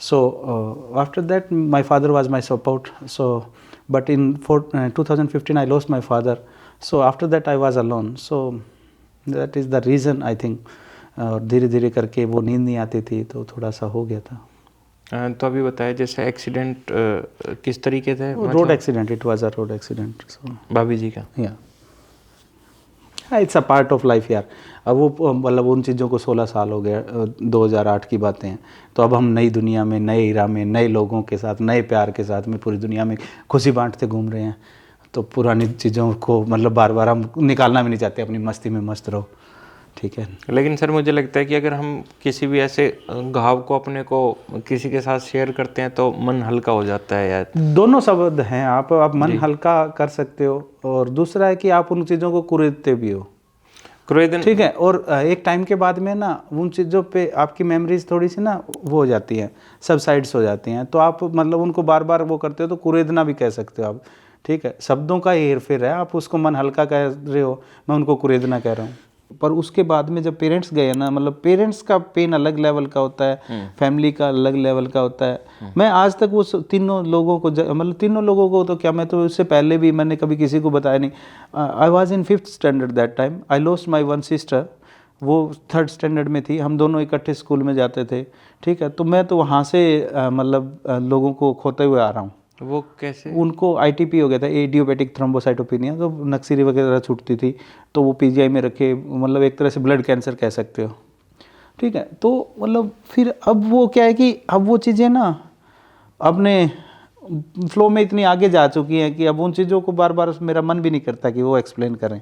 So after that my father was my support. So but in 2015 I lost my father. So after that I was alone. So that is the reason I think. और धीरे धीरे करके वो नींद नहीं आती थी तो थोड़ा सा हो गया था। तो अभी बताया जैसे एक्सीडेंट किस तरीके से? Road accident, it was a road accident. So भाभी जी का? या it's a part of life यार। अब वो मतलब उन चीज़ों को 16 साल हो गया, 2008 की बातें हैं। तो अब हम नई दुनिया में, नए इरा में, नए लोगों के साथ, नए प्यार के साथ में पूरी दुनिया में खुशी बांटते घूम रहे हैं। तो पुरानी चीज़ों को मतलब बार बार हम निकालना भी नहीं चाहते, अपनी मस्ती में मस्त रहो, ठीक है। लेकिन सर मुझे लगता है कि अगर हम किसी भी ऐसे घाव को अपने को किसी के साथ शेयर करते हैं तो मन हल्का हो जाता है यार। दोनों शब्द हैं। आप मन हल्का कर सकते हो और दूसरा है कि आप उन चीज़ों को कुरेदते भी हो, ठीक है। और एक टाइम के बाद में ना उन चीज़ों पे आपकी मेमोरीज थोड़ी सी ना वो हो जाती हैं, सबसाइड्स हो जाती हैं। तो आप मतलब उनको बार बार वो करते हो तो कुरेदना भी कह सकते हो आप, ठीक है। शब्दों का हेर फेर है। आप उसको मन हल्का कह रहे हो, मैं उनको कुरेदना कह रहा हूँ। पर उसके बाद में जब पेरेंट्स गए ना, मतलब पेरेंट्स का पेन अलग लेवल का होता है, फैमिली का अलग लेवल का होता है। मैं आज तक वो तीनों लोगों को मतलब तीनों लोगों को तो क्या, मैं तो उससे पहले भी मैंने कभी किसी को बताया नहीं। I was in 5th standard that time. I lost my one sister, वो 3rd स्टैंडर्ड में थी। हम दोनों इकट्ठे स्कूल में जाते थे, ठीक है। तो मैं तो वहाँ से मतलब लोगों को खोते हुए आ रहा हूँ। वो कैसे? उनको आईटीपी हो गया था, इडियोपैथिक थ्रोम्बोसाइटोपिनिया। तो नक्सीरी वगैरह छूटती थी तो वो पीजीआई में रखे, मतलब एक तरह से ब्लड कैंसर कह सकते हो, ठीक है। तो मतलब फिर अब वो क्या है कि अब वो चीज़ें ना अपने फ्लो में इतनी आगे जा चुकी हैं कि अब उन चीज़ों को बार बार मेरा मन भी नहीं करता कि वो एक्सप्लेन करें,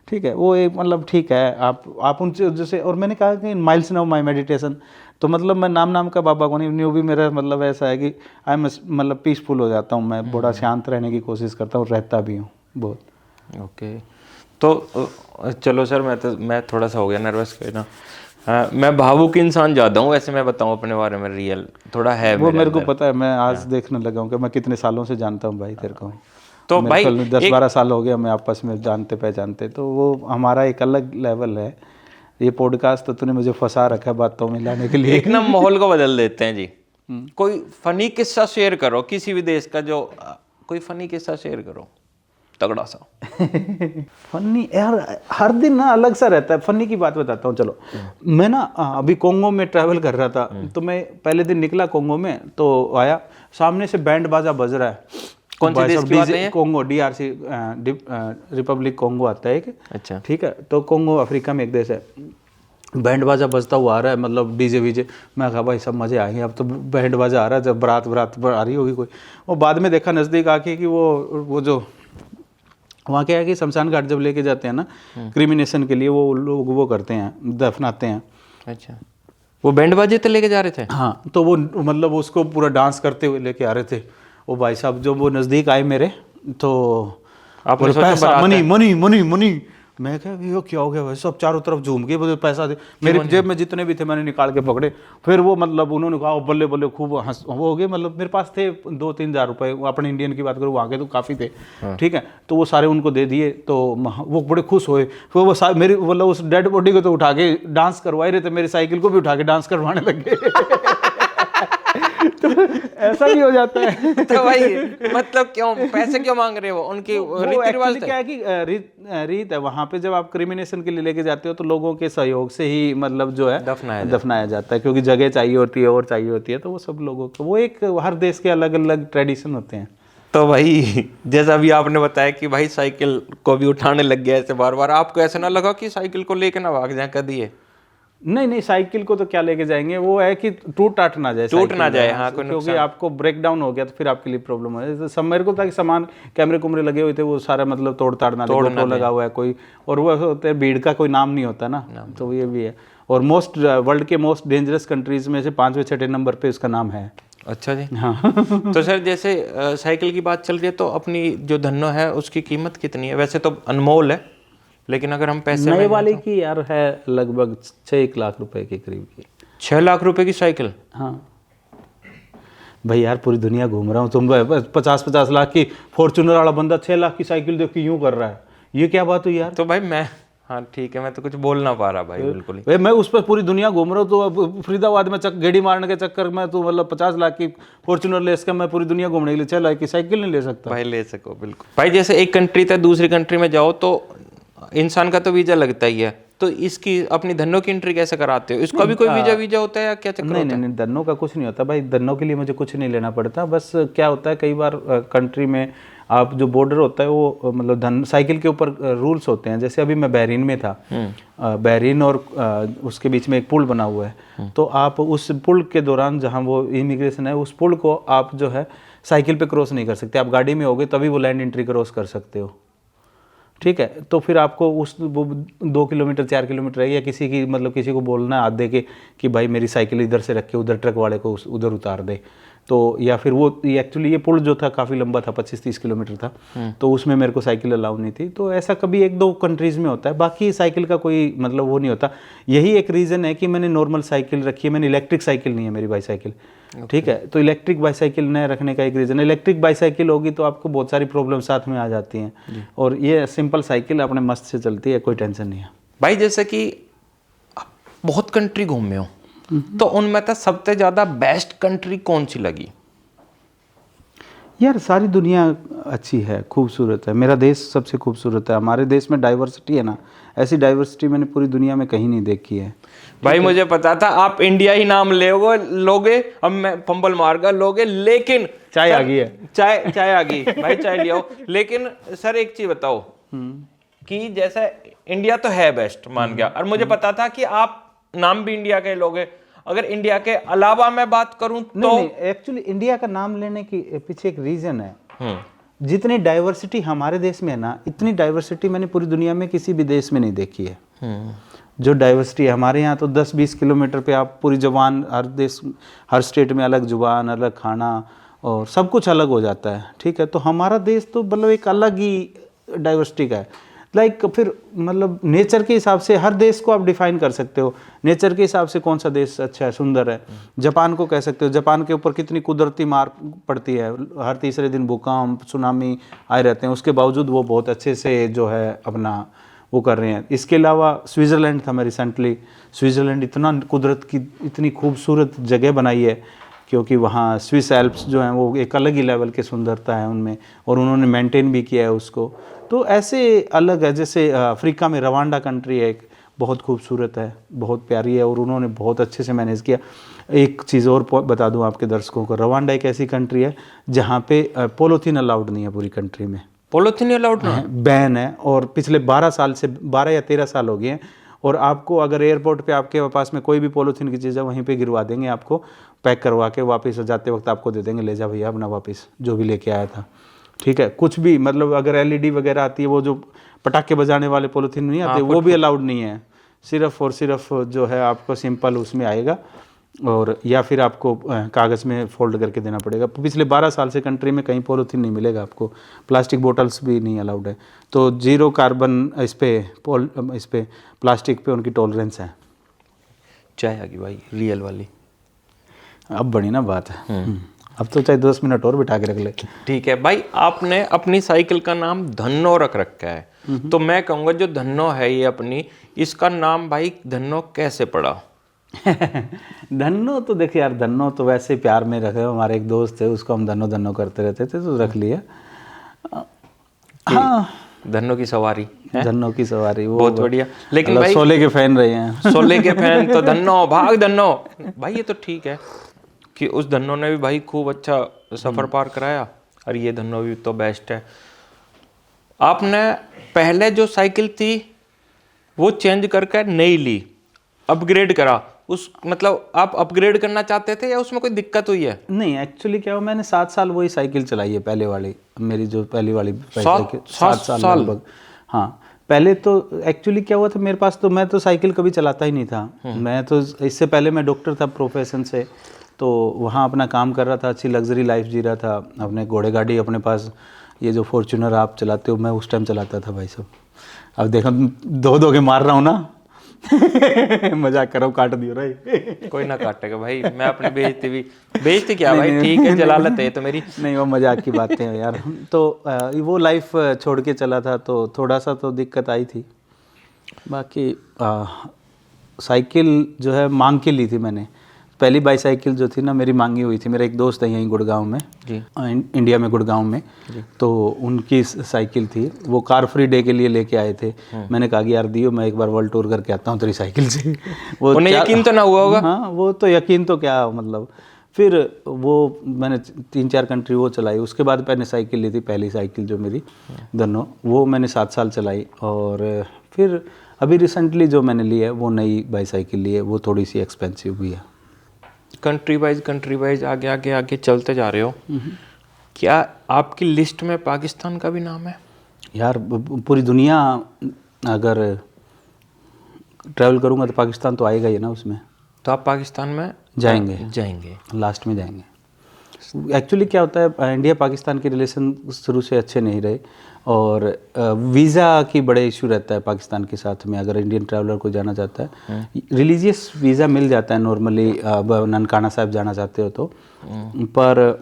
ठीक है। वो एक मतलब ठीक है आप उन जैसे, और मैंने कहा कि माइल्स नाउ माई मेडिटेशन। तो मतलब मैं नाम का बाबा को नहीं, न्यू भी मेरा मतलब ऐसा है कि आई एम मतलब पीसफुल हो जाता हूँ। मैं बड़ा शांत रहने की कोशिश करता हूँ, रहता भी हूँ बहुत। ओके। तो चलो सर, मैं थोड़ा सा हो गया नर्वस कोई ना। हाँ, मैं भावुक इंसान ज़्यादा हूँ वैसे, मैं बताऊँ अपने बारे में, रियल थोड़ा है वो मेरे को अंदर। पता है। मैं आज देखने लगा हूँ कि मैं कितने सालों से जानता हूँ भाई तेरे को। तो भाई 10-12 साल हो गया मैं आपस में जानते पहचानते। तो वो हमारा एक अलग लेवल है। ये पॉडकास्ट तो तूने मुझे फंसा रखा है बातों में लाने के लिए। एक ना माहौल को बदल देते हैं जी। कोई फनी किस्सा शेयर करो किसी भी देश का, जो कोई फनी किस्सा शेयर करो तगड़ा सा। फनी यार हर दिन ना अलग सा रहता है। फनी की बात बताता हूँ चलो। मैं ना अभी कोंगो में ट्रैवल कर रहा था। तो मैं पहले दिन निकला कोंगो में, तो आया सामने से बैंड बाजा बज रहा है। कौन से देश की बात है ये? कोंगो, DRC, रिपब्लिक कोंगो आता है एक, अच्छा, ठीक है। तो कोंगो अफ्रीका में एक देश है। बैंड बाजा बजता हुआ आ रहा है, मतलब डीजे वीजे। मैं कहा भाई सब मजे आएंगे, अब तो बैंड बाजा आ रहा है, जब बारात आ रही होगी कोई। और बाद में देखा नज़दीक आके कि वो जो वहाँ क्या है कि शमशान घाट जब लेके जाते हैं ना क्रिमिनेशन के लिए, वो लोग वो करते हैं, दफनाते हैं। अच्छा, वो बैंड बाजे तो लेके जा रहे थे? हाँ, तो वो मतलब उसको पूरा डांस करते हुए लेके आ रहे थे। वो भाई साहब जब वो नज़दीक आए मेरे, तो आपने सोचा पैसा मनी मनी मनी मनी। मैं क्या ये क्या हो गया भाई, सब चारों तरफ झूम के बोले पैसा दे। मेरे जेब में जितने भी थे मैंने निकाल के पकड़े। फिर वो मतलब उन्होंने कहा बल्ले बल्ले, खूब हंस वो हो गए। मतलब मेरे पास थे 2-3 हज़ार रुपये, अपने इंडियन की बात करूँ, वहाँ के तो काफ़ी थे, ठीक है। तो वो सारे उनको दे दिए। तो वो बड़े खुश हुए। फिर वो मेरी मतलब उस डेड बॉडी को तो उठा के डांस करवा रहे थे, मेरी साइकिल को भी उठा के डांस करवाने लगे। तो ऐसा भी हो जाता है। तो भाई मतलब क्यों पैसे क्यों मांग रहे हो? उनकी रीति रिवाज क्या है कि रीत है वहाँ पे। जब आप क्रिमिनेशन के लिए लेके जाते हो तो लोगों के सहयोग से ही मतलब जो है दफनाया जाता है, क्योंकि जगह चाहिए होती है और चाहिए होती है। तो वो सब लोगों को, वो एक हर देश के अलग अलग ट्रेडिशन होते हैं। तो भाई जैसा अभी आपने बताया कि भाई साइकिल को भी उठाने लग गया ऐसे बार बार, आपको ऐसा ना लगा कि साइकिल को लेके ना भाग जाए कभी? नहीं, साइकिल को तो क्या लेके जाएंगे, वो है कि टूट टाट ना जाए, हाँ, क्योंकि आपको ब्रेक डाउन हो गया तो फिर आपके लिए प्रॉब्लम है। सब मेरे को था कि सामान कैमरे कुमरे लगे हुए थे, वो सारा मतलब तोड़ ताड़ ना दे, लगा हुआ है कोई। और वो होते हैं भीड़ का कोई नाम नहीं होता ना, तो ये भी है। और वर्ल्ड के मोस्ट डेंजरस कंट्रीज में से 5वें-6ठे नंबर पे उसका नाम है। अच्छा जी। हाँ। तो सर जैसे साइकिल की बात चल रही है, तो अपनी जो धन्नो है उसकी कीमत कितनी है? वैसे तो अनमोल है, लेकिन अगर हम पैसे नए वाले की यार है लगभग 6-1 लाख रुपए के करीब की। 6 लाख रुपए की साइकिल? हाँ, भाई यार पूरी दुनिया घूम रहा हूँ, तुम 50-50 लाख की फॉर्चूनर वाला बंदा 6 लाख की साइकिल देख के यूं कर रहा है, ये क्या बात हुई यार। तो भाई मैं, हाँ ठीक है, मैं तो कुछ बोल ना पा रहा भाई, बिल्कुल ही। भाई मैं उस पर पूरी दुनिया घूम रहा हूँ, तो अब फरीदाबाद में गेड़ी मारने के चक्कर में तो मतलब 50 लाख की फॉर्चूनर ले इसका मैं पूरी दुनिया घूमने के लिए 6 लाख की साइकिल नहीं ले सकता। भाई ले सको बिल्कुल भाई। जैसे एक कंट्री से दूसरी कंट्री में जाओ तो इंसान का तो वीजा लगता ही है, तो इसकी अपनी धनों की एंट्री कैसे कराते हो? इसका भी कोई वीजा होता है या क्या चक्कर नहीं होता है? नहीं, धनों का कुछ नहीं होता भाई, धनों के लिए मुझे कुछ नहीं लेना पड़ता। बस क्या होता है कई बार कंट्री में आप जो बॉर्डर होता है वो मतलब धन साइकिल के ऊपर रूल्स होते हैं। जैसे अभी मैं बहरीन में था, बहरीन और उसके बीच में एक पुल बना हुआ है, तो आप उस पुल के दौरान जहाँ वो इमिग्रेशन है, उस पुल को आप जो है साइकिल पे क्रॉस नहीं कर सकते, आप गाड़ी में होगे तभी वो लैंड एंट्री क्रॉस कर सकते हो, ठीक है। तो फिर आपको उस 2 किलोमीटर 4 किलोमीटर है, या किसी की मतलब किसी को बोलना है हाथ दे के कि भाई मेरी साइकिल इधर से रख के उधर ट्रक वाले को उधर उतार दे, तो या फिर वो एक्चुअली ये पुल जो था काफ़ी लंबा था, 25-30 किलोमीटर था, तो उसमें मेरे को साइकिल अलाउ नहीं थी। तो ऐसा कभी 1-2 कंट्रीज़ में होता है, बाकी साइकिल का कोई मतलब वो नहीं होता। यही एक रीज़न है कि मैंने नॉर्मल साइकिल रखी है, मैंने इलेक्ट्रिक साइकिल नहीं है मेरी बाईसाइकिल, ठीक है। तो इलेक्ट्रिक बाईसाइकिल न रखने का एक रीज़न है, इलेक्ट्रिक बाईसाइकिल होगी तो आपको बहुत सारी प्रॉब्लम साथ में आ जाती हैं, और ये सिंपल साइकिल अपने मस्त से चलती है, कोई टेंशन नहीं है भाई। जैसे कि आप बहुत कंट्री घूमे हो, तो उनमें तो सबसे ज़्यादा बेस्ट कंट्री कौन सी लगी? यार सारी दुनिया अच्छी है, खूबसूरत है, मेरा देश सबसे खूबसूरत है। हमारे देश में डाइवर्सिटी है ना, ऐसी डाइवर्सिटी मैंने पूरी दुनिया में कहीं नहीं देखी है भाई। मुझे पता था आप इंडिया ही नाम लोगे, अब मैं फंबल मारगा लोगे, लेकिन चाय आ गई है, चाय आ गई भाई, चाय ले आओ। लेकिन सर एक चीज बताओ कि जैसे इंडिया तो है बेस्ट मान गया, और मुझे पता था कि आप नाम भी इंडिया के लोगे। अगर इंडिया के अलावा मैं बात करूं तो नहीं एक्चुअली इंडिया का नाम लेने की पीछे एक रीजन है। जितनी डाइवर्सिटी हमारे देश में है ना, इतनी डाइवर्सिटी मैंने पूरी दुनिया में किसी भी देश में नहीं देखी है। जो डाइवर्सिटी है हमारे यहाँ, तो 10-20 किलोमीटर पे आप पूरी जुबान, हर देश हर स्टेट में अलग जुबान, अलग खाना और सब कुछ अलग हो जाता है, ठीक है। तो हमारा देश तो मतलब एक अलग ही डाइवर्सिटी का है। फिर मतलब नेचर के हिसाब से हर देश को आप डिफाइन कर सकते हो, नेचर के हिसाब से कौन सा देश अच्छा है, सुंदर है। जापान को कह सकते हो, जापान के ऊपर कितनी कुदरती मार पड़ती है, हर तीसरे दिन भूकंप सुनामी आए रहते हैं, उसके बावजूद वो बहुत अच्छे से जो है अपना वो कर रहे हैं। इसके अलावा स्विट्ज़रलैंड था मैं रिसेंटली, स्विट्ज़रलैंड इतना कुदरत की इतनी खूबसूरत जगह बनाई है, क्योंकि वहाँ स्विस एल्प्स जो हैं वो एक अलग ही लेवल की सुंदरता है उनमें, और उन्होंने मेंटेन भी किया है उसको। तो ऐसे अलग है, जैसे अफ्रीका में रवांडा कंट्री है एक, बहुत खूबसूरत है, बहुत प्यारी है, और उन्होंने बहुत अच्छे से मैनेज किया। एक चीज़ और बता दूं आपके दर्शकों को, रवांडा एक ऐसी कंट्री है जहाँ पे पॉलीथीन अलाउड नहीं है पूरी कंट्री में। पॉलीथीन अलाउड नहीं, बैन है, और पिछले 12 साल से 12 या 13 साल हो गए हैं। और आपको अगर एयरपोर्ट पे आपके पास में कोई भी पॉलीथीन की चीज़ है, वहीं पे गिरवा देंगे, आपको पैक करवा के वापस जाते वक्त आपको दे देंगे, ले जा भैया अपना वापस जो भी लेके आया था, ठीक है। कुछ भी मतलब अगर एलईडी वगैरह आती है, वो जो पटाखे बजाने वाले पॉलीथीन नहीं आते, वो भी अलाउड नहीं है। सिर्फ और सिर्फ जो है आपको सिंपल उसमें आएगा, और या फिर आपको कागज़ में फोल्ड करके देना पड़ेगा। पिछले 12 साल से कंट्री में कहीं पॉलीथीन नहीं मिलेगा आपको, प्लास्टिक बोटल्स भी नहीं अलाउड है। तो 0 कार्बन इस पे प्लास्टिक पे उनकी टॉलरेंस है। चाय आ गई भाई, रियल वाली। अब बड़ी ना बात है, अब तो चाहे 10 मिनट और बिठा के रख ले। ठीक है भाई, आपने अपनी साइकिल का नाम धन्नो रख रखा है, तो मैं कहूँगा जो धन्नो है ये अपनी, इसका नाम भाई धन्नो कैसे पड़ा? धन्नो तो देखिए यार, धन्नो तो वैसे प्यार में रखे, हमारे एक दोस्त है उसको हम धन्नो धन्नो करते रहते थे, तो रख लिया। हाँ, धन्नो की सवारी है? धन्नो की सवारी, वो बहुत बढ़िया। लेकिन भाई शोले के फैन रहे हैं, शोले के फैन तो धन्नो भाग धन्नो भाई, ये तो ठीक है कि उस धन्नो ने भी भाई खूब अच्छा सफर पार कराया, और ये धन्नो भी तो बेस्ट है। आपने पहले जो साइकिल थी वो चेंज करके नई ली, अपग्रेड करा, उस मतलब आप अपग्रेड करना चाहते थे या उसमें कोई दिक्कत हुई है? नहीं एक्चुअली क्या हुआ, मैंने 7 साल वही साइकिल चलाई है, पहले वाली मेरी जो पहली वाली 7 साल लगभग। हाँ, पहले तो एक्चुअली क्या हुआ था मेरे पास, तो मैं तो साइकिल कभी चलाता ही नहीं था। मैं तो इससे पहले मैं डॉक्टर था प्रोफेशन से, तो वहाँ अपना काम कर रहा था, अच्छी लग्जरी लाइफ जी रहा था, अपने घोड़े गाड़ी अपने पास, ये जो फॉर्च्यूनर आप चलाते हो मैं उस टाइम चलाता था भाई सब। अब देखो 2 के मार रहा हूँ ना, मजाक कर रहा हूँ, काट दियो रे। कोई ना काटेगा भाई, मैं अपनी बेइज्जती क्या भाई, ठीक है जलालत है तो मेरी। नहीं वो मजाक की बातें हैं यार। तो वो लाइफ छोड़ के चला था तो थोड़ा सा तो दिक्कत आई थी। बाकी साइकिल जो है मांग के ली थी मैंने। पहली बाईसाइकिल जो थी ना मेरी मांगी हुई थी। मेरा एक दोस्त है यहीं गुड़गांव में जी, इंडिया में गुड़गांव में, तो उनकी साइकिल थी, वो कार फ्री डे के लिए लेके आए थे। मैंने कहा कि यार दियो, मैं एक बार वर्ल्ड टूर करके आता हूँ तेरी साइकिल से। वो उन्हें यकीन तो ना हुआ होगा। हाँ वो तो यकीन तो क्या मतलब। फिर वो मैंने 3-4 कंट्री वो चलाई। उसके बाद मैंने साइकिल ली थी, पहली साइकिल जो मेरी दोनों, वो मैंने 7 साल चलाई। और फिर अभी रिसेंटली जो मैंने ली है वो नई बाईसाइकिल ली है, वो थोड़ी सी एक्सपेंसिव भी है। कंट्री वाइज आगे आगे आगे चलते जा रहे हो, क्या आपकी लिस्ट में पाकिस्तान का भी नाम है? यार पूरी दुनिया अगर ट्रैवल करूँगा तो पाकिस्तान तो आएगा ही ना उसमें। तो आप पाकिस्तान में जाएंगे लास्ट में जाएंगे। एक्चुअली क्या होता है, इंडिया पाकिस्तान के रिलेशन शुरू से अच्छे नहीं रहे, और वीज़ा की बड़े इशू रहता है पाकिस्तान के साथ में। अगर इंडियन ट्रैवलर को जाना चाहता है, रिलीजियस वीज़ा मिल जाता है नॉर्मली, ननकाना साहिब जाना चाहते हो तो, पर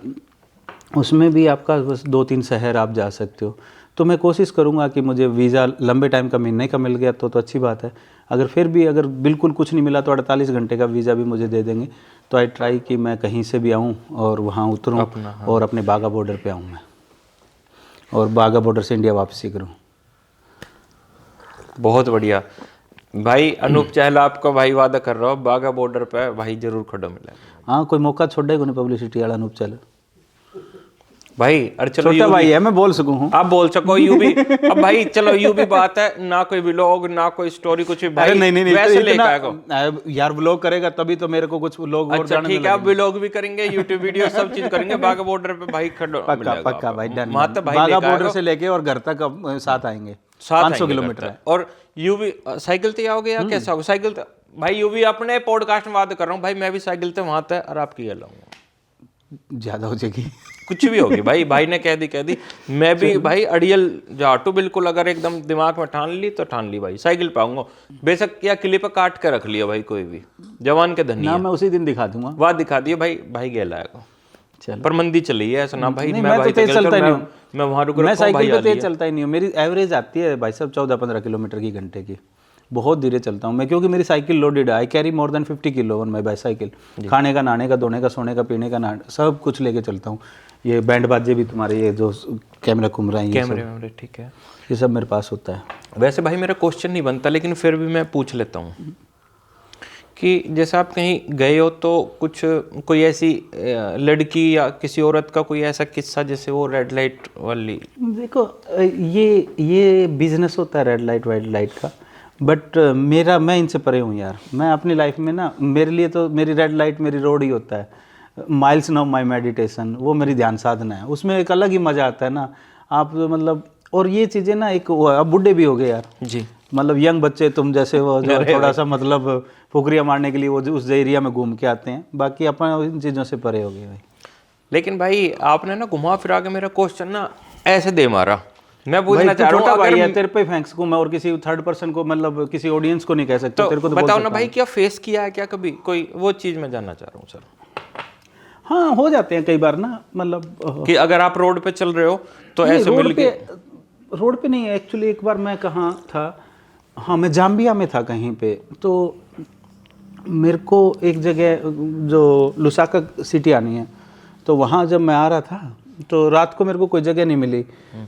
उसमें भी आपका बस 2-3 शहर आप जा सकते हो। तो मैं कोशिश करूँगा कि मुझे वीज़ा लंबे टाइम का महीने का मिल गया तो अच्छी बात है। अगर फिर भी अगर बिल्कुल कुछ नहीं मिला तो 48 घंटे का वीज़ा भी मुझे दे देंगे। तो आई ट्राई कि मैं कहीं से भी आऊँ और वहाँ उतरूँ और अपने बागा बॉर्डर पे आऊँ मैं, और बागा बॉर्डर से इंडिया वापसी करूँ। बहुत बढ़िया भाई। अनूप चहल आपका भाई वादा कर रहा हो, बागा बॉर्डर पे भाई जरूर खड़ो मिले। हाँ कोई मौका छोड़े को नहीं पब्लिसिटी वाला अनूप चहल भाई। और चलो छोटा भाई है, मैं बोल सकूँ हूँ। आप बोल सको यू भी। अब भाई चलो यू भी बात है ना, कोई व्लॉग ना कोई स्टोरी कुछ भी भाई। नहीं वैसे तो लेकर इतना यार व्लॉग करेगा तभी तो मेरे को कुछ लोग और अच्छा ठीक है, आप व्लॉग भी करेंगे, यूट्यूब वीडियो सब चीज करेंगे, बागा बॉर्डर पे भाई खड़ो पक्का पक्का भाई डन। वहां तक भाई बागा बॉर्डर से लेके और घर तक साथ आएंगे। 500 किलोमीटर है। और यू भी साइकिल से आओगे या कैसा होगा? साइकिल भाई यू भी अपने पॉडकास्ट में बात कर रहा हूँ भाई, मैं भी साइकिल से वहां तक और आपकी लाऊंगा। ज्यादा हो जाएगी कुछ भी होगी भाई ने कह दी। मैं भी भाई अड़ियल जाटू बिल्कुल, अगर एकदम दिमाग में ठान ली तो ठान ली भाई, साइकिल पे आऊंगा। बेशक या क्लिप काट के रख लिया भाई, कोई भी जवान के धनी ना, मैं उसी दिन दिखा दूंगा। वाह दिखा दिया भाई गया लाएगा। चलो पर मंदी चली है ऐसा ना भाई। मैं तो तेज चलता ही नहीं हूँ, मैं वहां रुक मैं साइकिल पे तेज चलता ही नहीं हूँ। मेरी एवरेज आती है भाई साहब 14-15 किलोमीटर की घंटे की। बहुत धीरे चलता हूँ मैं, क्योंकि मेरी साइकिल लोडेड है। I carry more than 50 kilo on my bicycle. खाने का, नहाने का, धोने का, सोने का, पीने का, सब कुछ लेके चलता हूँ। ये बैंड बाजे भी तुम्हारे, ये जो कैमरा घूम रहा है, कैमरे ठीक है, ये सब मेरे पास होता है। वैसे भाई मेरा क्वेश्चन नहीं बनता, लेकिन फिर भी मैं पूछ लेता हूँ कि जैसे आप कहीं गए हो तो कुछ कोई ऐसी लड़की या किसी औरत का कोई ऐसा किस्सा जैसे वो रेड लाइट वाली? देखो ये बिजनेस होता है रेड लाइट वाइट लाइट का, बट मैं इनसे परे हूँ यार। मैं अपनी लाइफ में ना, मेरे लिए तो मेरी रेड लाइट मेरी रोड ही होता है। माइल्स नाउ माई मेडिटेशन, वो मेरी ध्यान साधना है। उसमें एक अलग ही मज़ा आता है ना आप, मतलब। और ये चीज़ें ना, एक अब बुढ़े भी हो गए यार जी, मतलब यंग बच्चे तुम जैसे वो जो थोड़ा सा मतलब फुकरिया मारने के लिए वो उस एरिया में घूम के आते हैं। बाकी अपन इन चीज़ों से परे हो गए भाई। लेकिन भाई आपने ना घुमा फिरा के मेरा क्वेश्चन ना ऐसे दे मारा। मैं पूछना भाई चाह रहा हूँ, भाई है, तेरे पे फेंक्स को मैं और किसी थर्ड पर्सन को, मतलब किसी ऑडियंस को नहीं कह सकता। तो तेरे को तो बताओ ना भाई, क्या फेस किया है क्या कभी कोई? वो चीज़ मैं जानना चाह रहा हूँ सर। हाँ हो जाते हैं कई बार ना, मतलब कि अगर आप रोड पे चल रहे हो तो ऐसे मिल के। रोड पे नहीं, एक्चुअली एक बार मैं कहाँ था, हाँ मैं जाम्बिया में था कहीं पे। तो मेरे को एक जगह जो लुसाका सिटी आनी है, तो वहाँ जब मैं आ रहा था तो रात को मेरे को कोई जगह नहीं मिली।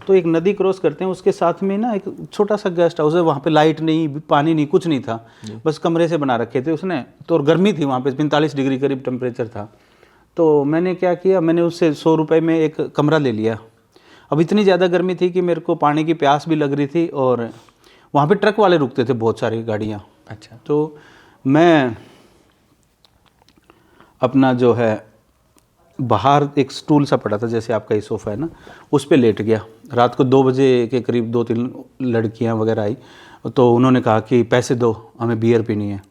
तो एक नदी क्रॉस करते हैं, उसके साथ में ना एक छोटा सा गेस्ट हाउस है। वहाँ पे लाइट नहीं, पानी नहीं, कुछ नहीं था, बस कमरे से बना रखे थे उसने। तो और गर्मी थी वहाँ पे, 45 डिग्री करीब टेम्परेचर था। तो मैंने क्या किया, मैंने उससे 100 रुपये में एक कमरा ले लिया। अब इतनी ज़्यादा गर्मी थी कि मेरे को पानी की प्यास भी लग रही थी, और वहाँ पे ट्रक वाले रुकते थे, बहुत सारी गाड़ियाँ। अच्छा। तो मैं अपना जो है बाहर एक स्टूल सा पड़ा था, जैसे आपका ये सोफ़ा है ना, उस पे लेट गया। रात को 2 बजे के करीब 2-3 लड़कियाँ वगैरह आई, तो उन्होंने कहा कि पैसे दो, हमें बियर पीनी है।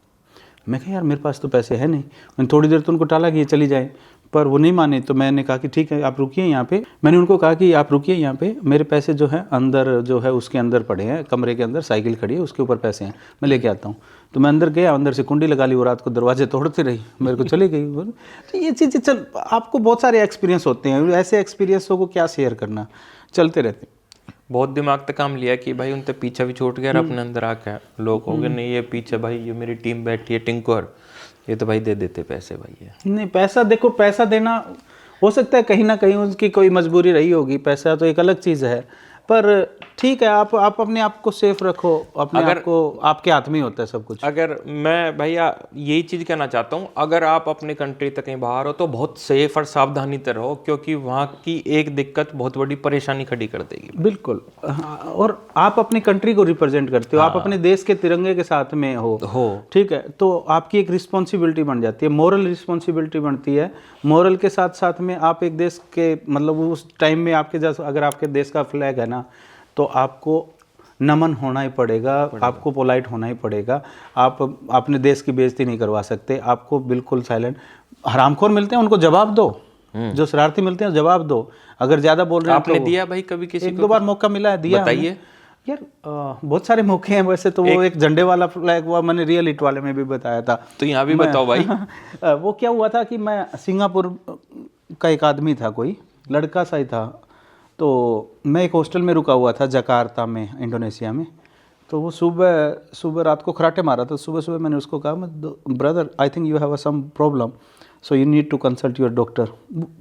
मैं कहा यार मेरे पास तो पैसे है नहीं। मैंने थोड़ी देर तो उनको टाला कि ये चली जाए, पर वो नहीं माने। तो मैंने कहा कि ठीक है आप रुकिए यहाँ पे। मैंने उनको कहा कि आप रुकिए यहाँ पे, मेरे पैसे जो है अंदर जो है उसके अंदर पड़े हैं, कमरे के अंदर साइकिल खड़ी है उसके ऊपर पैसे हैं, मैं लेके आता हूँ। तो मैं अंदर गया, अंदर से कुंडी लगा ली, वो रात को दरवाजे तोड़ती रही, मेरे को चली गई। तो ये चीज़ें चल, आपको बहुत सारे एक्सपीरियंस होते हैं, ऐसे एक्सपीरियंसों को क्या शेयर करना, चलते रहते। बहुत दिमाग तक काम लिया कि भाई उनसे पीछा भी छूट गया और अपने अंदर आके लोग हो गए नहीं ये पीछे भाई ये मेरी टीम बैठी है टिंकर, ये तो भाई दे देते पैसे भाई ये। नहीं पैसा देखो, पैसा देना हो सकता है कहीं ना कहीं उनकी कोई मजबूरी रही होगी, पैसा तो एक अलग चीज़ है, पर ठीक है आप अपने आप को सेफ रखो, अपने आप को, आपके हाथ में ही होता है सब कुछ। अगर मैं भैया यही चीज़ कहना चाहता हूँ, अगर आप अपने कंट्री तक कहीं बाहर हो तो बहुत सेफ और सावधानी से रहो, क्योंकि वहाँ की एक दिक्कत बहुत बड़ी परेशानी खड़ी कर देगी। बिल्कुल। और आप अपनी कंट्री को रिप्रेजेंट करते हो, आप अपने देश के तिरंगे के साथ में हो ठीक है, तो आपकी एक रिस्पॉन्सिबिलिटी बन जाती है, मोरल रिस्पॉन्सिबिलिटी बनती है। मोरल के साथ साथ में आप एक देश के, मतलब उस टाइम में आपके जैसे अगर आपके देश का फ्लैग है ना, तो आपको नमन होना ही पड़ेगा, आपको पोलाइट होना ही पड़ेगा। आप अपने देश की बेइज्जती नहीं करवा सकते, आपको बिल्कुल साइलेंट। हरामखोर मिलते हैं उनको जवाब दो, जो शरारती मिलते हैं जवाब दो। अगर ज़्यादा बोल रहे हैं आपने तो दिया भाई कभी किसी एक दो बार मौका मिला है, दिया। बताइए यार बहुत सारे मौके हैं वैसे तो। वो एक झंडे वाला फ्लैग हुआ, मैंने रियल इट वाले में भी बताया था, तो यहाँ भी बताओ भाई। वो क्या हुआ था कि मैं सिंगापुर का एक आदमी था, कोई लड़का सा ही था, तो मैं एक हॉस्टल में रुका हुआ था जकार्ता में, इंडोनेशिया में। तो वो सुबह रात को खराटे मारा था। सुबह मैंने उसको कहा, मैं brother I think you have some problem, so you need to consult your doctor.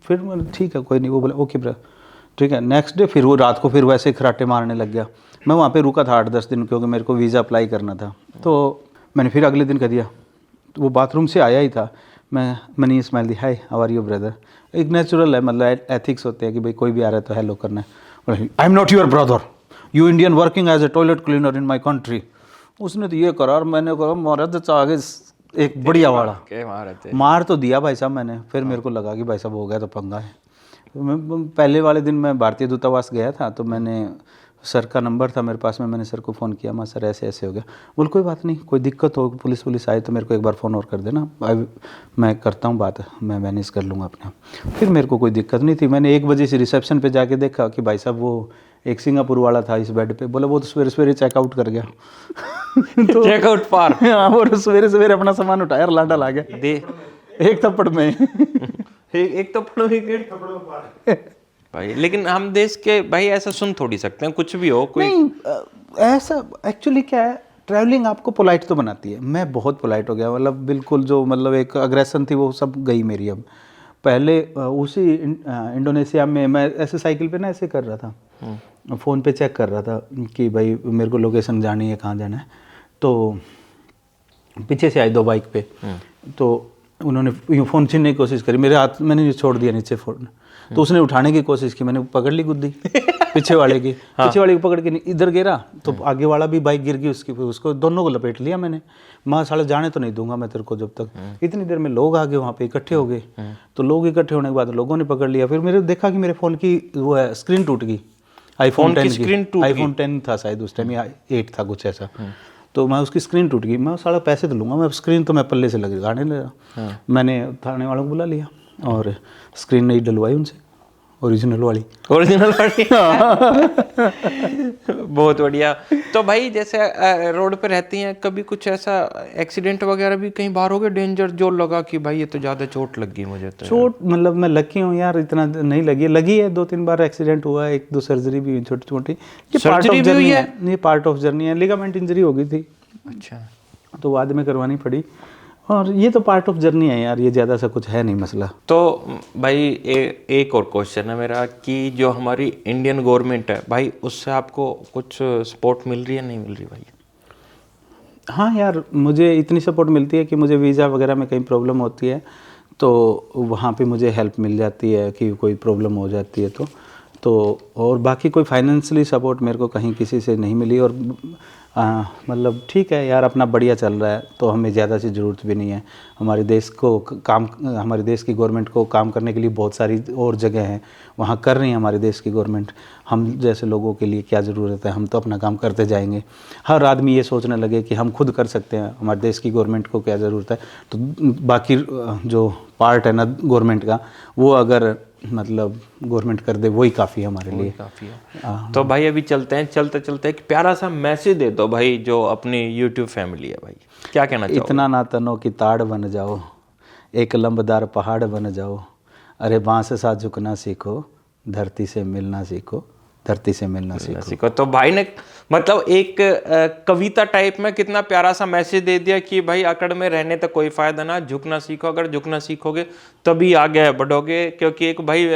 फिर मैंने ठीक है कोई नहीं, वो बोला ओके ब्रदर ठीक है। नेक्स्ट डे फिर वो रात को फिर वैसे खराटे मारने लग गया। मैं वहाँ पे रुका था 8-10 दिन, क्योंकि मेरे को वीज़ा अप्लाई करना था। तो मैंने फिर अगले दिन कह दिया, तो वो बाथरूम से आया ही था, मैंने स्माइल दी, hi how are you brother. एक नेचुरल है, मतलब एथिक्स होते हैं कि भाई कोई भी आ रहा है तो हेलो करना है। I am not your brother, you Indian working as a toilet cleaner in my country. उसने तो ये करा और मैंने कहा महाराज आगे एक बढ़िया वाला मार तो दिया भाई साहब मैंने। फिर मेरे को लगा कि भाई साहब हो गया तो पंगा है। तो मैं पहले वाले दिन मैं भारतीय दूतावास गया था, तो मैंने सर का नंबर था मेरे पास में, मैंने सर को फ़ोन किया, मैं सर ऐसे ऐसे हो गया। बोल कोई बात नहीं, कोई दिक्कत हो, पुलिस आए तो मेरे को एक बार फ़ोन और कर देना, मैं करता हूँ बात, मैं मैनेज कर लूँगा अपने आप। फिर मेरे को कोई दिक्कत नहीं थी। मैंने 1 बजे से रिसेप्शन पे जाके देखा कि भाई साहब वो एक सिंगापुर वाला था इस बेड पे। बोला वो तो सवेरे चेकआउट कर गया। तो चेकआउट पार। हाँ, वो सवेरे अपना सामान उठाया और लांडा ला गया दे एक थप्पड़ में। एक तो भाई, लेकिन हम देश के भाई ऐसा सुन थोड़ी सकते हैं, कुछ भी हो कोई नहीं। ऐसा एक्चुअली क्या है, ट्रैवलिंग आपको पोलाइट तो बनाती है। मैं बहुत पोलाइट हो गया, मतलब बिल्कुल जो मतलब एक अग्रेशन थी वो सब गई मेरी। अब पहले उसी इंडोनेशिया में मैं ऐसे साइकिल पे ना ऐसे कर रहा था, फ़ोन पे चेक कर रहा था कि भाई मेरे को लोकेशन जानी है, कहाँ जाना है। तो पीछे से आई 2 बाइक पे, तो उन्होंने फ़ोन छीनने की कोशिश करी मेरे हाथ, मैंने छोड़ दिया नीचे फ़ोन। तो उसने उठाने की कोशिश की, मैंने पकड़ ली गुद्दी पीछे वाले की। पीछे वाले को पकड़ के इधर गिरा तो आगे वाला भी बाइक गिर गई उसकी, उसको दोनों को लपेट लिया मैंने। मैं साले जाने तो नहीं दूंगा मैं तेरे को जब तक। इतनी देर में लोग आगे वहाँ पे इकट्ठे हो गए। तो लोग इकट्ठे होने के बाद लोगों ने पकड़ लिया। फिर मेरे देखा कि मेरे फ़ोन की वो है स्क्रीन टूट गई, iPhone 10 की। iPhone 10 था शायद उस टाइम, या 8 था कुछ ऐसा। तो मैं उसकी स्क्रीन टूट गई। मैं साला पैसे तो लूँगा, मैं स्क्रीन तो मैं पल्ले से लगाने लगा। मैंने थाने वालों को बुला लिया और स्क्रीन नहीं डलवाई उनसे, ओरिजिनल वाली। बहुत बढ़िया। तो भाई जैसे रोड पे रहती हैं, कभी कुछ ऐसा एक्सीडेंट वगैरह भी कहीं बाहर हो गया डेंजर, जो लगा कि भाई ये तो ज़्यादा चोट लग गई मुझे? तो चोट मतलब मैं लकी हूँ यार, इतना नहीं लगी है 2-3 बार एक्सीडेंट हुआ है, 1-2 सर्जरी भी हुई छोटी छोटी। सर्जरी भी हुई है? ये पार्ट ऑफ जर्नी है। लिगामेंट इंजरी हो गई थी, अच्छा, तो बाद में करवानी पड़ी। और ये तो पार्ट ऑफ जर्नी है यार, ये ज़्यादा सा कुछ है नहीं मसला। तो भाई एक और क्वेश्चन है मेरा कि जो हमारी इंडियन गवर्नमेंट है भाई, उससे आपको कुछ सपोर्ट मिल रही है नहीं मिल रही भाई? हाँ यार, मुझे इतनी सपोर्ट मिलती है कि मुझे वीज़ा वगैरह में कहीं प्रॉब्लम होती है तो वहाँ पे मुझे हेल्प मिल जाती है कि कोई प्रॉब्लम हो जाती है तो और बाकी कोई फाइनेंशियली सपोर्ट मेरे को कहीं किसी से नहीं मिली। और मतलब ठीक है यार, अपना बढ़िया चल रहा है, तो हमें ज़्यादा सी ज़रूरत भी नहीं है। हमारे देश को हमारे देश की गवर्नमेंट को काम करने के लिए बहुत सारी और जगह हैं, वहाँ कर रही है हमारे देश की गवर्नमेंट। हम जैसे लोगों के लिए क्या ज़रूरत है, हम तो अपना काम करते जाएंगे। हर आदमी ये सोचने लगे कि हम खुद कर सकते हैं, हमारे देश की गवर्नमेंट को क्या ज़रूरत है। तो बाकी जो पार्ट है ना गवर्नमेंट का, वो अगर मतलब गवर्नमेंट कर दे वही काफ़ी है हमारे लिए। काफ़ी है। तो भाई अभी चलते हैं, चलते चलते एक प्यारा सा मैसेज दे दो भाई जो अपनी यूट्यूब फैमिली है भाई, क्या कहना चाहोगे? इतना ना तनो की ताड़ बन जाओ, एक लंबदार पहाड़ बन जाओ, अरे बांस सा झुकना सीखो, धरती से मिलना सीखो, धरती से मिलना सीखो। तो भाई ने मतलब एक कविता टाइप में कितना प्यारा सा मैसेज दे दिया कि भाई अकड़ में रहने तक कोई फायदा ना, झुकना सीखो, अगर झुकना सीखोगे तभी आगे बढ़ोगे। क्योंकि एक भाई